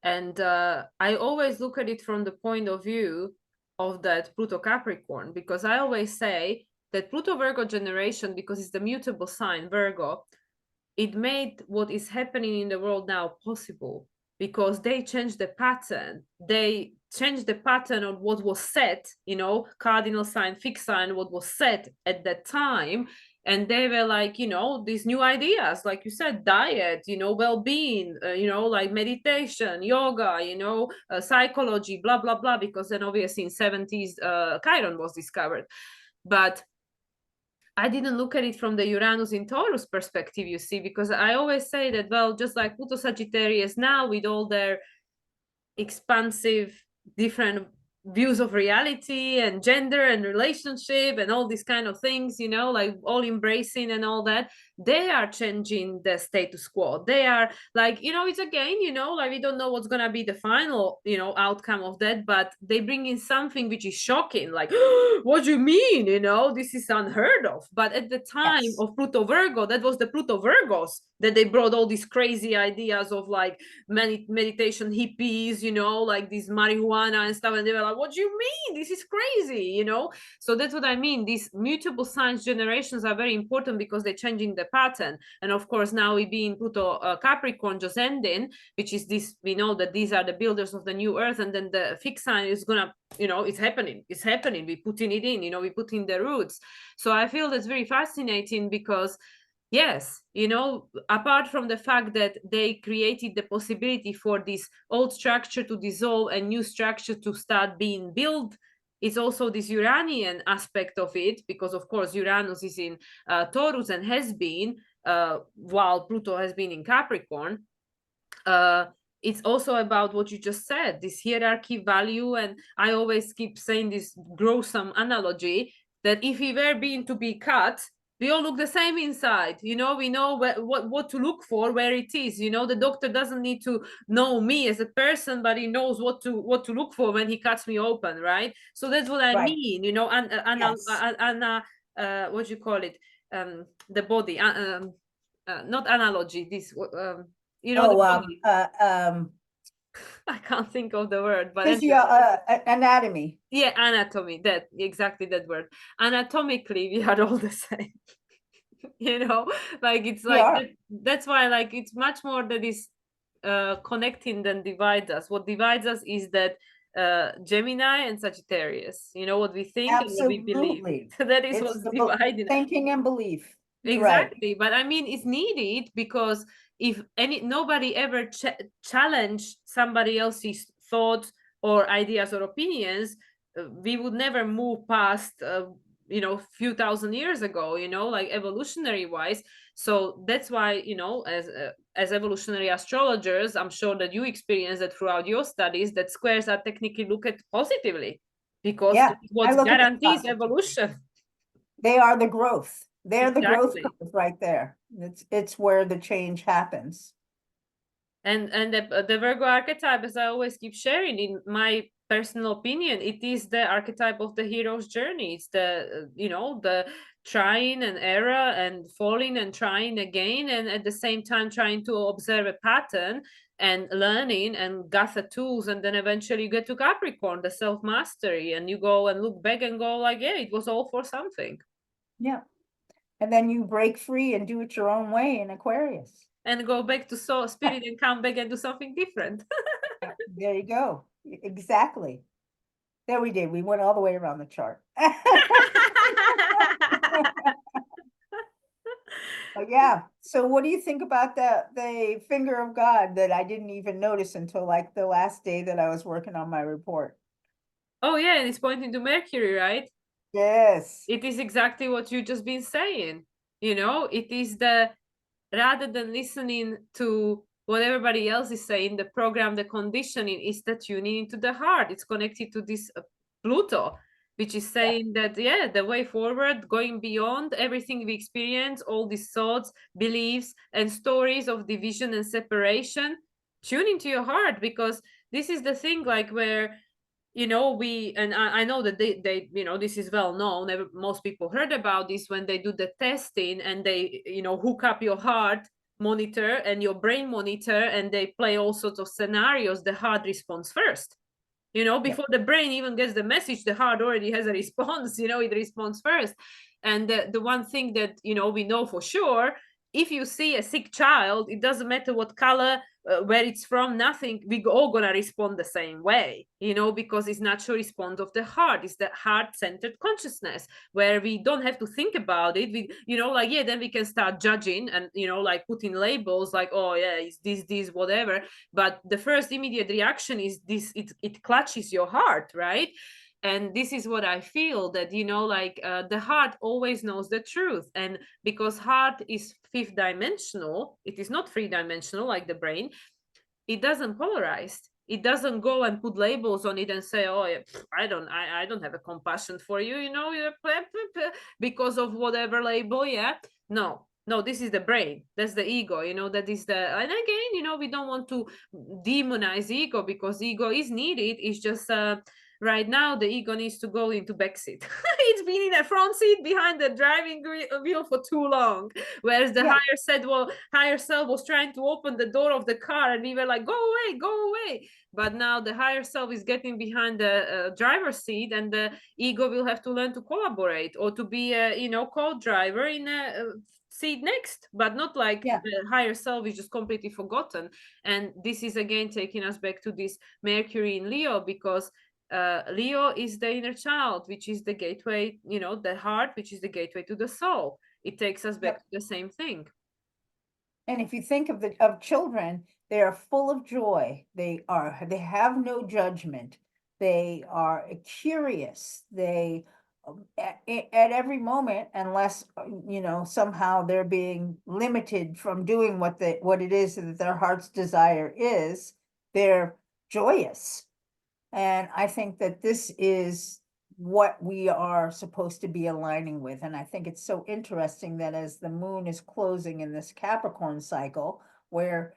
and I always look at it from the point of view of that Pluto Capricorn, because I always say that Pluto Virgo generation, because it's the mutable sign Virgo, it made what is happening in the world now possible, because they changed the pattern. They changed the pattern of what was set, cardinal sign, fixed sign, what was set at that time. And they were like, these new ideas, like you said, diet, well-being, like meditation, yoga, psychology, blah, blah, blah, because then obviously in 70s, Chiron was discovered. But I didn't look at it from the Uranus in Taurus perspective, you see, because I always say that, well, just like Pluto Sagittarius now, with all their expansive, different views of reality and gender and relationship and all these kind of things, like all embracing and all that, they are changing the status quo. They are like, it's again, like we don't know what's gonna be the final, outcome of that, but they bring in something which is shocking, like, what do you mean, this is unheard of. But at the time Yes. of Pluto Virgo, that was the Pluto Virgos that they brought all these crazy ideas of like meditation hippies, like this marijuana and stuff, and they were like, what do you mean, this is crazy, so that's what I mean. These mutable signs generations are very important because they're changing the pattern. And of course now we being Pluto Capricorn just ending, which is this, we know that these are the builders of the new earth, and then the fixed sign is gonna, it's happening, we putting it in, we put in the roots. So I feel that's very fascinating because yes, apart from the fact that they created the possibility for this old structure to dissolve and new structure to start being built, it's also this Uranian aspect of it, because of course Uranus is in Taurus and has been, while Pluto has been in Capricorn. It's also about what you just said, this hierarchy value. And I always keep saying this gruesome analogy that if we were being to be cut, we all look the same inside. We know what to look for, where it is. The doctor doesn't need to know me as a person, but he knows what to look for when he cuts me open, right? So that's what I Right. mean. Yes. What do you call it? The body. Not analogy. This the Oh, body. I can't think of the word, but physio, anyway, anatomy. yeah, anatomy. That exactly that word. Anatomically, we are all the same. Like it's We like are. that, that's why like it's much more that is connecting than divides us. What divides us is that Gemini and Sagittarius. What we think and what we believe. Absolutely. That is It's what's the dividing. thinking and belief. You're right. Exactly, but I mean, it's needed because if nobody ever challenged somebody else's thoughts or ideas or opinions, we would never move past, few thousand years ago, like evolutionary wise. So that's why, as evolutionary astrologers, I'm sure that you experience that throughout your studies, that squares are technically looked at positively because Yeah. this is I what look at them guarantees positively. evolution. They are the growth. They're the growth Exactly. curve right there. It's where the change happens. And the Virgo archetype, as I always keep sharing, in my personal opinion, it is the archetype of the hero's journey. It's the the trying and error and falling and trying again, and at the same time trying to observe a pattern and learning and gather tools, and then eventually you get to Capricorn, the self-mastery, and you go and look back and go like, yeah, it was all for something. Yeah. And then you break free and do it your own way in Aquarius. And go back to soul spirit and come back and do something different. There you go. Exactly. There we did. We went all the way around the chart. But yeah. So what do you think about the finger of God that I didn't even notice until like the last day that I was working on my report? Oh yeah, and it's pointing to Mercury, right? Yes. It is exactly what you just been saying. It is the, rather than listening to what everybody else is saying, the program, the conditioning is the tuning into the heart. It's connected to this Pluto, which is Yeah. saying that, yeah, the way forward, going beyond everything we experience, all these thoughts, beliefs, and stories of division and separation, tune into your heart, because this is the thing, like, where, you know, we, and I know that they you know, this is well known, most people heard about this, when they do the testing and they, you know, hook up your heart monitor and your brain monitor, and they play all sorts of scenarios, the heart responds first, you know, Yep. before the brain even gets the message, the heart already has a response, you know, it responds first. And the one thing that, you know, we know for sure, if you see a sick child, it doesn't matter what color, where it's from, nothing, we all gonna respond the same way, you know, because it's natural response of the heart. It's the heart-centered consciousness, where we don't have to think about it. We, you know, like, yeah, then we can start judging and, you know, like putting labels like, oh yeah, it's this whatever. But the first immediate reaction is this, it clutches your heart, right? And this is what I feel, that, you know, like, the heart always knows the truth. And because heart is fifth dimensional, it is not three dimensional like the brain, it doesn't polarize, it doesn't go and put labels on it and say, oh yeah, I don't have a compassion for you, you know, because of whatever label. Yeah, no, no, this is the brain, that's the ego, you know, that is the, and again, you know, we don't want to demonize ego, because ego is needed. It's just, right now the ego needs to go into backseat. It's been in a front seat behind the driving wheel for too long, whereas the Yeah. higher self was trying to open the door of the car, and we were like, go away, go away. But now the higher self is getting behind the driver's seat, and the ego will have to learn to collaborate, or to be a, you know, co-driver in a seat next, but not like Yeah. the higher self is just completely forgotten. And this is again taking us back to this Mercury in Leo, because Leo is the inner child, which is the gateway, you know, the heart, which is the gateway to the soul. It takes us back Yep. to the same thing. And if you think of children, they are full of joy. They have no judgment. They are curious. They at every moment, unless you know, somehow they're being limited from doing what it is that their heart's desire is, they're joyous. And I think that this is what we are supposed to be aligning with. And I think it's so interesting that as the moon is closing in this Capricorn cycle, where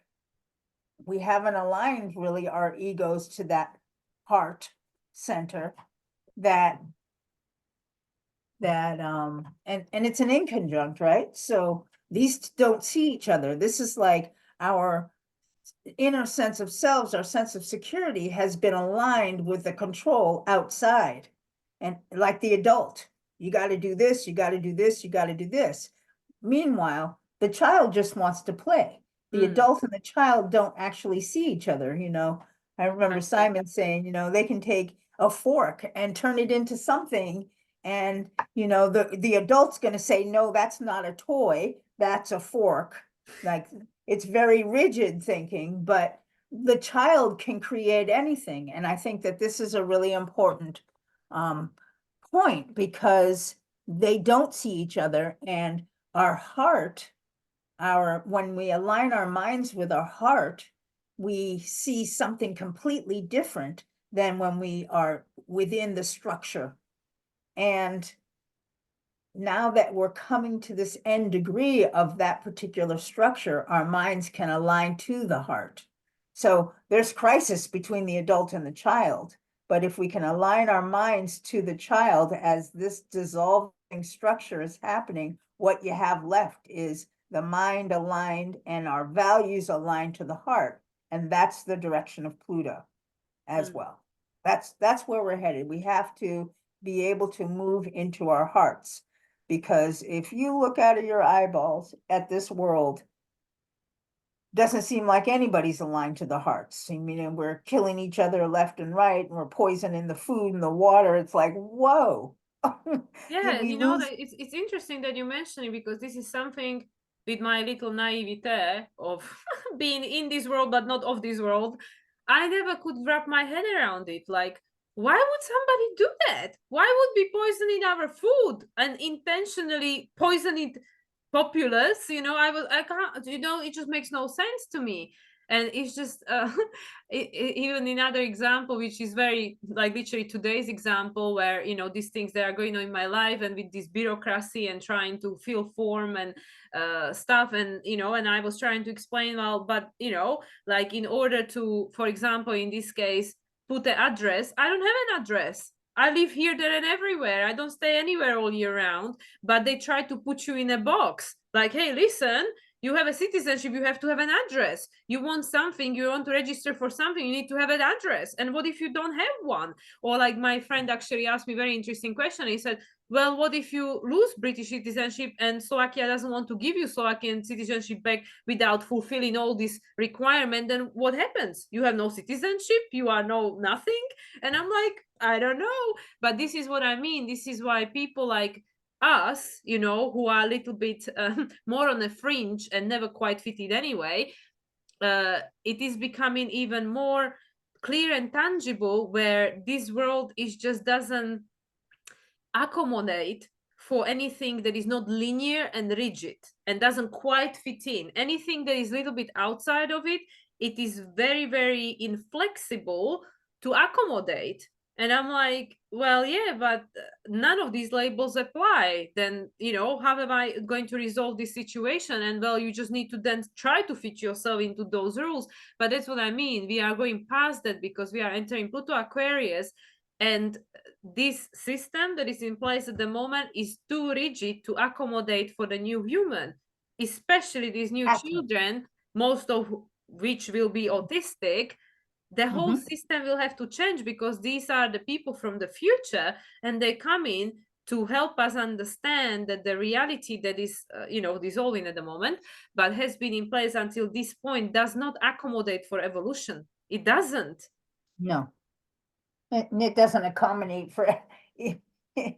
we haven't aligned really our egos to that heart center, that and it's an inconjunct, right? So these don't see each other. This is like our inner sense of selves, our sense of security has been aligned with the control outside. And like the adult, you got to do this, you got to do this, you got to do this. Meanwhile, the child just wants to play. The adult and the child don't actually see each other, you know. I remember Exactly. Simon saying, you know, they can take a fork and turn it into something. And, you know, the adult's going to say, no, that's not a toy, that's a fork. Like, it's very rigid thinking, but the child can create anything. And I think that this is a really important point, because they don't see each other, and our heart, when we align our minds with our heart, we see something completely different than when we are within the structure. And now that we're coming to this end degree of that particular structure, our minds can align to the heart. So there's crisis between the adult and the child. But if we can align our minds to the child as this dissolving structure is happening, what you have left is the mind aligned and our values aligned to the heart. And that's the direction of Pluto as well. That's where we're headed. We have to be able to move into our hearts. Because if you look out of your eyeballs at this world, doesn't seem like anybody's aligned to the hearts. I mean, we're killing each other left and right, and we're poisoning the food and the water. It's like, whoa. Did Yeah, we you know, lose? that it's interesting that you mentioned it, because this is something with my little naivete of being in this world but not of this world. I never could wrap my head around it. Like, why would somebody do that? Why would be poisoning our food and intentionally poisoning populace? You know, I can't, you know, it just makes no sense to me. And it's just even another example, which is very like literally today's example, where these things that are going on in my life, and with this bureaucracy and trying to fill form and stuff, and and I was trying to explain, well, but like in order to, for example, in this case, put an address, I don't have an address. I live here, there, and everywhere. I don't stay anywhere all year round. But they try to put you in a box. Like, hey, listen, you have a citizenship, you have to have an address. You want something, you want to register for something, you need to have an address. And what if you don't have one? Or like my friend actually asked me a very interesting question. He said, well, what if you lose British citizenship and Slovakia doesn't want to give you Slovakian citizenship back without fulfilling all this requirement? Then what happens? You have no citizenship, you are no nothing. And I'm like, I don't know. But this is what I mean. This is why people like us, who are a little bit more on the fringe and never quite fitted anyway, it is becoming even more clear and tangible, where this world is just doesn't accommodate for anything that is not linear and rigid and doesn't quite fit in. Anything that is a little bit outside of it, it is very, very inflexible to accommodate. And I'm like, well, yeah, but none of these labels apply. Then, how am I going to resolve this situation? And well, you just need to then try to fit yourself into those rules. But that's what I mean. We are going past that because we are entering Pluto Aquarius, and this system that is in place at the moment is too rigid to accommodate for the new human, especially these new Absolutely. children, most of which will be autistic. The whole system will have to change, because these are the people from the future, and they come in to help us understand that the reality that is dissolving at the moment, but has been in place until this point, does not accommodate for evolution. It doesn't. No. And it doesn't accommodate for, it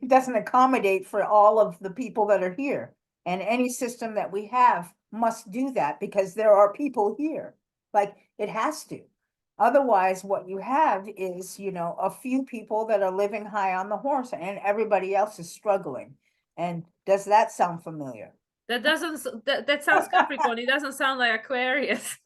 doesn't accommodate for all of the people that are here. And any system that we have must do that because there are people here. Like it has to. Otherwise, what you have is, a few people that are living high on the horse and everybody else is struggling. And does that sound familiar? That doesn't that sounds Capricorn. It doesn't sound like Aquarius.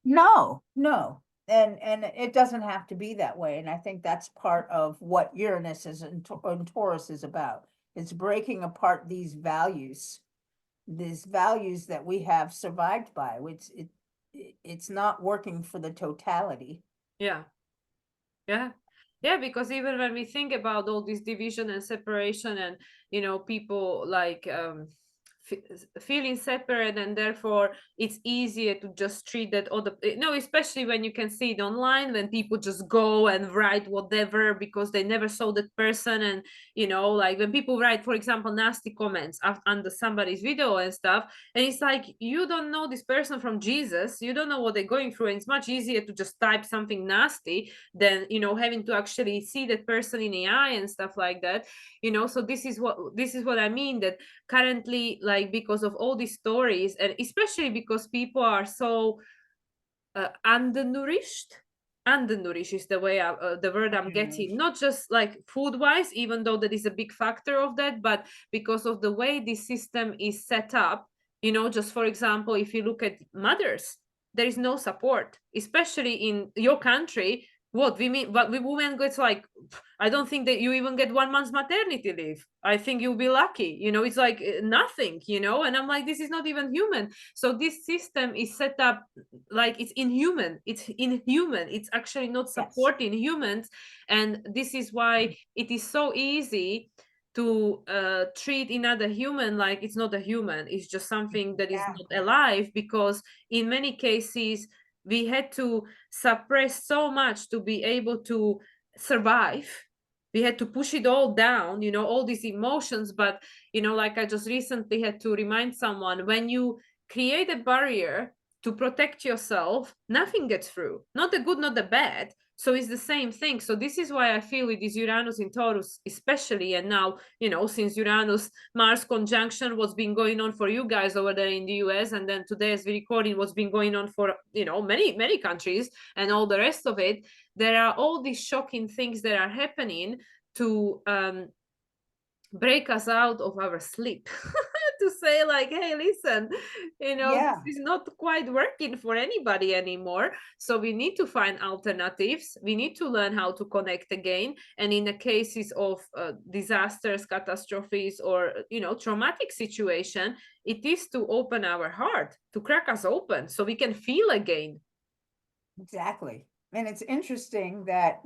No, no. And it doesn't have to be that way. And I think that's part of what Uranus is and Taurus is about. It's breaking apart these values that we have survived by, which it's not working for the totality. Yeah. Yeah. Yeah, because even when we think about all this division and separation, and people like feeling separate, and therefore it's easier to just treat that other, especially when you can see it online, when people just go and write whatever because they never saw that person. And like when people write, for example, nasty comments under somebody's video and stuff, and it's like, you don't know this person from Jesus, you don't know what they're going through, and it's much easier to just type something nasty than having to actually see that person in the eye and stuff like that. So this is what I mean, that currently, like, because of all these stories, and especially because people are so undernourished is the way the word I'm getting, not just like food wise, even though that is a big factor of that, but because of the way this system is set up. Just for example, if you look at mothers, there is no support, especially in your country. What we mean, but we women gets like, I don't think that you even get 1 month's maternity leave. I think you'll be lucky. It's like nothing. And I'm like, this is not even human. So this system is set up like it's inhuman. It's actually not Yes. supporting humans. And this is why it is so easy to treat another human like it's not a human, it's just something that is not alive, because in many cases we had to suppress so much to be able to survive. We had to push it all down, all these emotions. But like I just recently had to remind someone, when you create a barrier to protect yourself, nothing gets through, not the good, not the bad. So it's the same thing. So this is why I feel with this Uranus in Taurus especially, and now since Uranus Mars conjunction, what's been going on for you guys over there in the US, and then today as we recording, what's been going on for many countries and all the rest of it, there are all these shocking things that are happening to break us out of our sleep to say like, hey, listen, Yeah, this is not quite working for anybody anymore. So we need to find alternatives. We need to learn how to connect again. And in the cases of disasters, catastrophes, or traumatic situation, it is to open our heart, to crack us open so we can feel again. exactly. And it's interesting that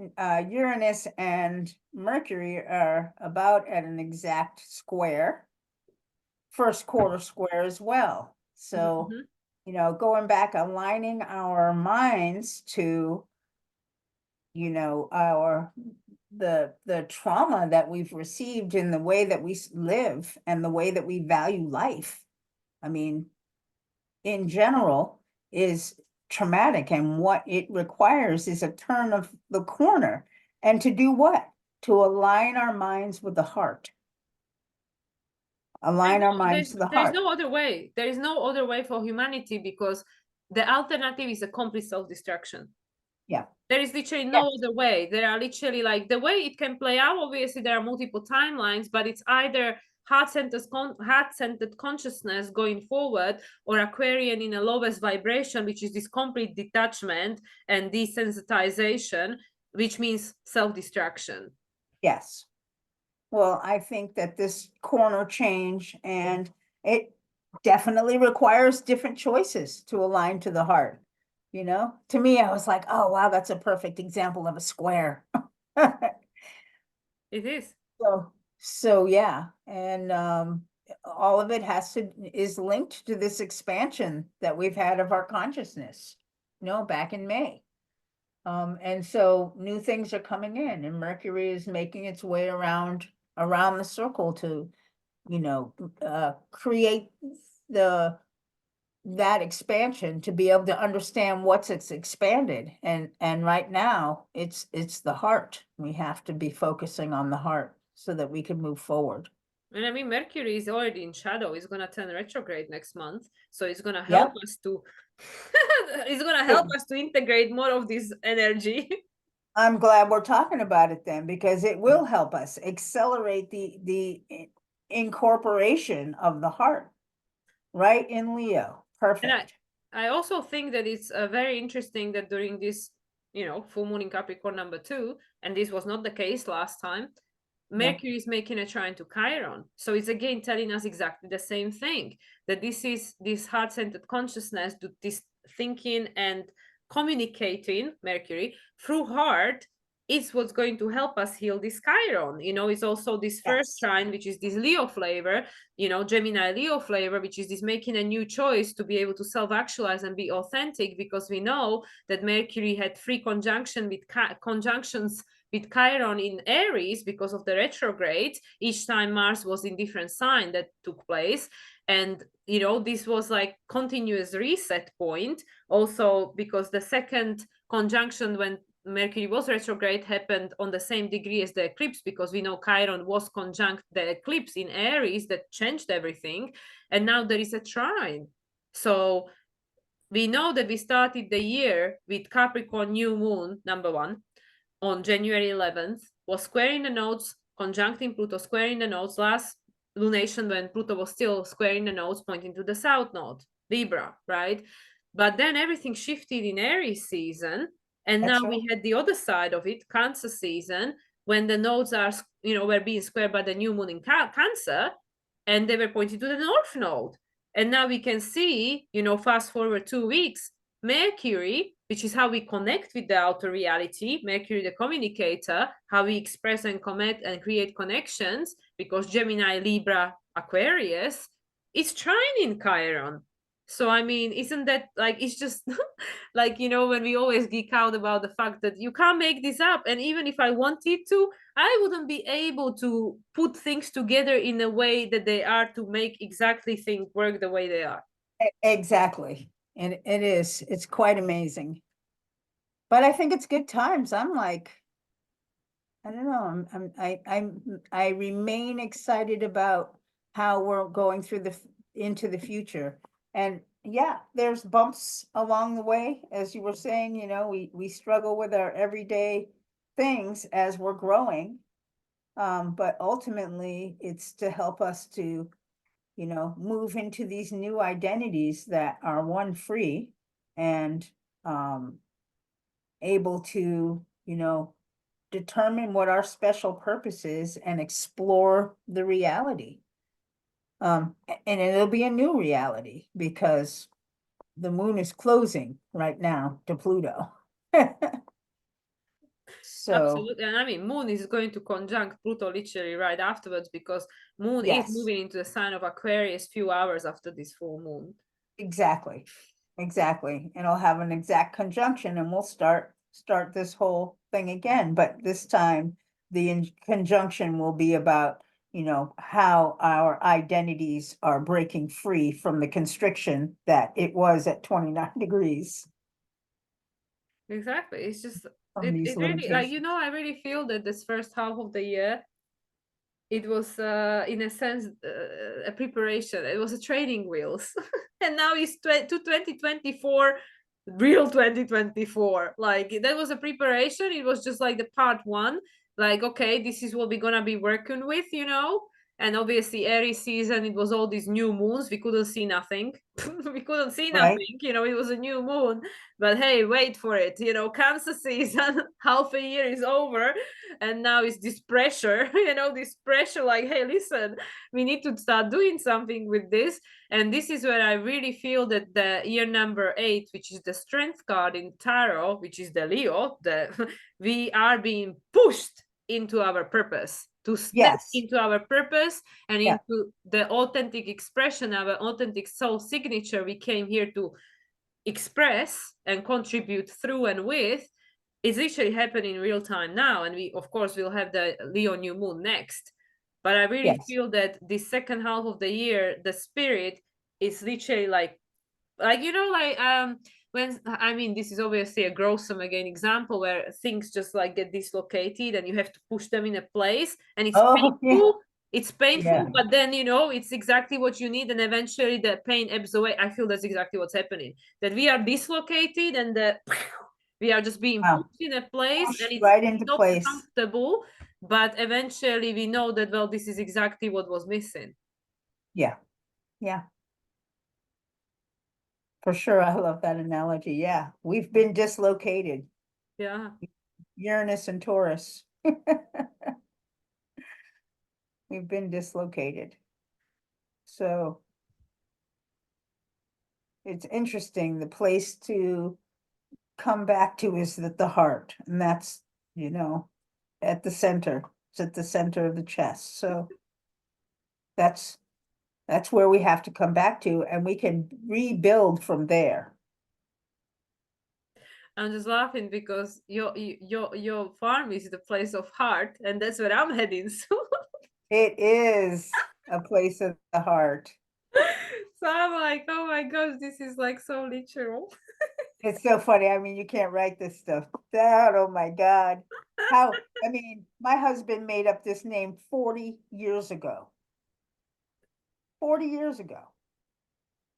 Uranus and Mercury are about at an exact square, first quarter square as well. So, Mm-hmm. going back, aligning our minds to, our the trauma that we've received in the way that we live and the way that we value life. I mean, in general, is traumatic, and what it requires is a turn of the corner. And to do what? To align our minds with the heart. Align our minds to the There is heart. no other way. There is no other way for humanity, because the alternative is a complete self-destruction. Yeah. There is literally Yeah. no other way. There are literally, like, the way it can play out, obviously there are multiple timelines, but it's either heart-centered consciousness going forward, or Aquarian in a lowest vibration, which is this complete detachment and desensitization, which means self-destruction. Yes. Well, I think that this corner change, and it definitely requires different choices to align to the heart. To me, I was like, oh, wow, that's a perfect example of a square. It is. So yeah, and all of it is linked to this expansion that we've had of our consciousness, back in May. And so new things are coming in, and Mercury is making its way around the circle to, create the that expansion, to be able to understand it's expanded. And right now it's the heart. We have to be focusing on the heart so that we can move forward. And I mean, Mercury is already in shadow. It's gonna turn retrograde next month, so it's gonna help Yep. us to. It's gonna help us to integrate more of this energy. I'm glad we're talking about it then, because it will help us accelerate the incorporation of the heart right in Leo. And Perfect. I also think that it's very interesting that during this, full moon in Capricorn number 2, and this was not the case last time, Yeah. Mercury is making a trine to Chiron. So it's again telling us exactly the same thing, that this is this heart-centered consciousness, this thinking and communicating, Mercury, through heart, is what's going to help us heal this Chiron. It's also this first Yes. trine, which is this Leo flavor, Gemini Leo flavor, which is this making a new choice to be able to self-actualize and be authentic, because we know that Mercury had 3 conjunctions with Chiron in Aries because of the retrograde. Each time Mars was in different sign that took place. And this was like continuous reset point, also because the second conjunction when Mercury was retrograde happened on the same degree as the eclipse, because we know Chiron was conjunct the eclipse in Aries that changed everything. And now there is a trine. So we know that we started the year with Capricorn new moon, number 1, on January 11th, was squaring the nodes, conjuncting Pluto, squaring the nodes, last lunation when Pluto was still squaring the nodes, pointing to the south node, Libra, right? But then everything shifted in Aries season, and now That's right. we had the other side of it, Cancer season, when the nodes are, were being squared by the new moon in Cancer, and they were pointing to the north node. And now we can see, fast forward 2 weeks, Mercury, which is how we connect with the outer reality, Mercury the communicator, how we express and connect and create connections, because Gemini, Libra, Aquarius is trining Chiron. So I mean, isn't that like, it's just like, when we always geek out about the fact that you can't make this up, and even if I wanted to, I wouldn't be able to put things together in a way that they are to make exactly things work the way they are. Exactly. And it's quite amazing. But I think it's good times. I'm like, I don't know, I remain excited about how we're going into the future. And yeah, there's bumps along the way, as you were saying, we struggle with our everyday things as we're growing. But ultimately it's to help us to move into these new identities that are one free and able to, determine what our special purpose is and explore the reality. And it'll be a new reality because the moon is closing right now to Pluto. So, Absolutely. And I mean, Moon is going to conjunct Pluto literally right afterwards because Moon is yes, moving into the sign of Aquarius few hours after this full moon. exactly. Exactly. And it'll have an exact conjunction and we'll start this whole thing again. But this time the conjunction will be about, how our identities are breaking free from the constriction that it was at 29 degrees Exactly. It's just from it, these it really like limitations. I really feel that this first half of the year it was in a sense a preparation. It was a training wheels. And now it's to 2024 real 2024. Like that was a preparation. It was just like the part one, like okay, this is what we're gonna be working with. And obviously Aries season, it was all these new moons, we couldn't see nothing. We couldn't see Right, nothing. It was a new moon. But hey, wait for it. Cancer season, half a year is over, and now it's this pressure. This pressure, like, hey, listen, we need to start doing something with this. And this is where I really feel that the year number 8, which is the strength card in tarot, which is the Leo, we are being pushed into our purpose, to step yes, into our purpose and yeah, into the authentic expression, our authentic soul signature we came here to express and contribute through and with. Is literally happening in real time now. And we, of course, will have the Leo new moon next. But I really yes. feel that the second half of the year, the spirit is literally like when, I mean, this is obviously a gruesome again example where things just like get dislocated and you have to push them in a place, and it's Oh, yeah, painful. It's painful, yeah, but then it's exactly what you need, and eventually the pain ebbs away. I feel that's exactly what's happening. That we are dislocated and we are just being wow. pushed in a place, and Pushed it's right into not place. comfortable. But eventually we know that, well, this is exactly what was missing. Yeah, yeah, for sure. I love that analogy. Yeah, we've been dislocated. Yeah. Uranus and Taurus. We've been dislocated. So it's interesting. The place to come back to is the heart, and that's, at the center. It's at the center of the chest. So that's that's where we have to come back to, and we can rebuild from there. I'm just laughing because your farm is the place of heart, and that's where I'm heading. So, It is a place of the heart. so I'm like, oh my gosh, this is like so literal. It's so funny. I mean, you can't write this stuff down. Oh my God. I mean, my husband made up this name 40 years ago. 40 years ago.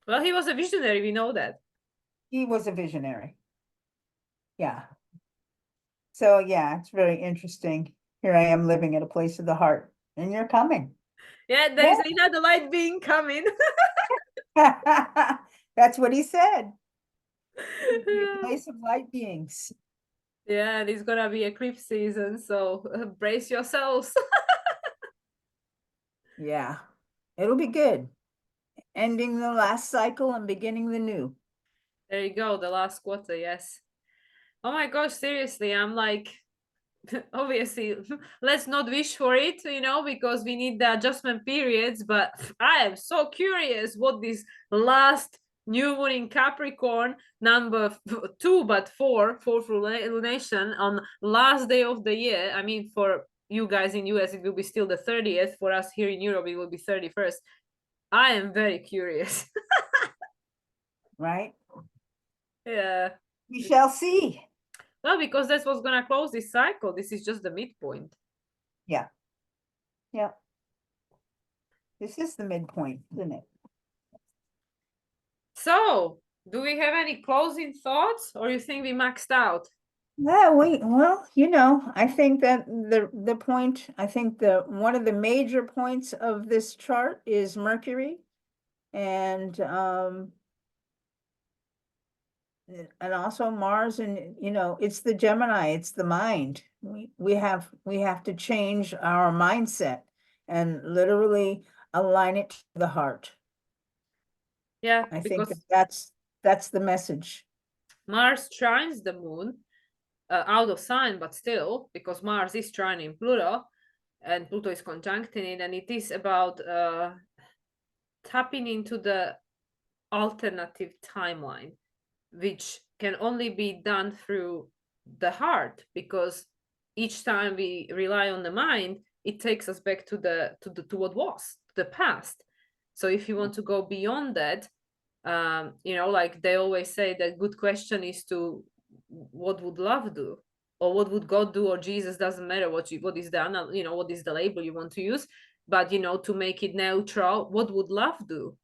Well, he was a visionary. We know that. He was a visionary. Yeah. So yeah, it's very interesting. Here I am living at a place of the heart, and you're coming. Yeah, there Yeah. is another light being coming. That's what he said. It'd be a place of light beings. Yeah, and it's gonna be eclipse season, so brace yourselves. Yeah. It'll be good. Ending the last cycle and beginning the new. There you go, the last quarter. Yes. Oh my gosh, seriously, I'm like, obviously, let's not wish for it, because we need the adjustment periods. But I am so curious what this last new moon in Capricorn, number 2, but fourth lunation on last day of the year. I mean, for you guys in US, it will be still the 30th. For us here in Europe, it will be 31st. I am very curious. Right? Yeah. We shall see. Well, because that's what's gonna close this cycle. This is just the midpoint. Yeah. Yeah. This is the midpoint, isn't it? So, do we have any closing thoughts, or you think we maxed out? Yeah, well, I think that the point, I think the one of the major points of this chart is Mercury. and also Mars, and it's the Gemini, it's the mind. We have to change our mindset and literally align it to the heart. Yeah, I think because that's the message. Mars trines the moon out of sign, but still, because Mars is trining Pluto and Pluto is conjuncting it, and it is about tapping into the alternative timeline, which can only be done through the heart, because each time we rely on the mind, it takes us back to what was the past. So if you want to go beyond that, like they always say, that good question is to, what would love do, or what would God do, or Jesus, doesn't matter what is the what is the label you want to use, but to make it neutral, what would love do?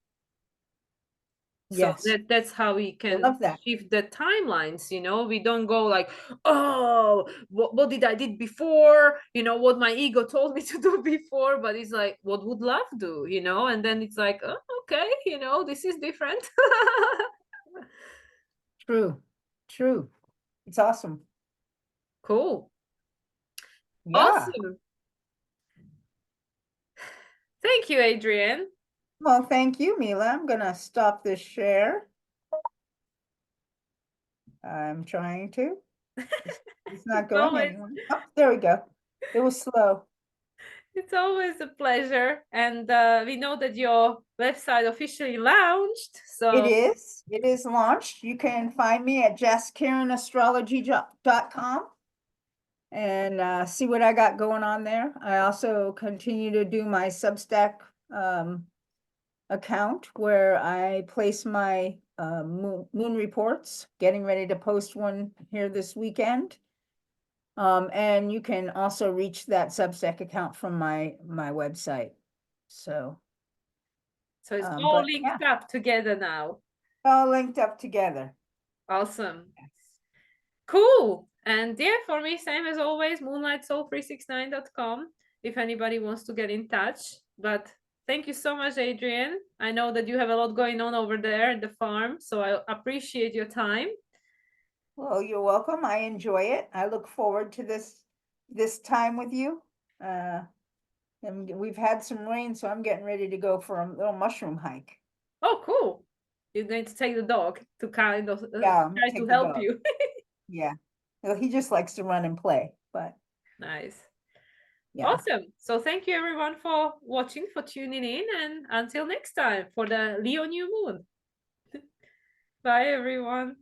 So Yes, that's how we I can love that. shift the timelines. We don't go like, oh, what did I did before, what my ego told me to do before, but it's like, what would love do, and then it's like, oh, okay, this is different. True, true. It's awesome. Cool. Yeah. Awesome. Thank you, Adrienne. Well, thank you, Mila. I'm gonna stop this share. I'm trying to. It's not It's going always anywhere. Oh, there we go. It was slow. it's always a pleasure, and we know that your website officially launched, It so is. It is launched. You can find me at jaskierenastrology.com and see what I got going on there. I also continue to do my Substack account where I place my moon reports, getting ready to post one here this weekend. And you can also reach that Substack account from my website. So, it's all but yeah, linked up together now. all linked up together. Awesome. Cool. And yeah, for me, same as always, moonlightsoul369.com if anybody wants to get in touch. But thank you so much, Adrienne. I know that you have a lot going on over there at the farm, so I appreciate your time. Well, you're welcome. I enjoy it. I look forward to this time with you. And we've had some rain, so I'm getting ready to go for a little mushroom hike. Oh, cool. You're going to take the dog to kind of Yeah, I'm gonna try to take the help dog. you. Yeah. Well, he just likes to run and play, but Nice. yeah. Awesome. So thank you everyone for watching, for tuning in, and until next time for the Leo new moon. Bye everyone.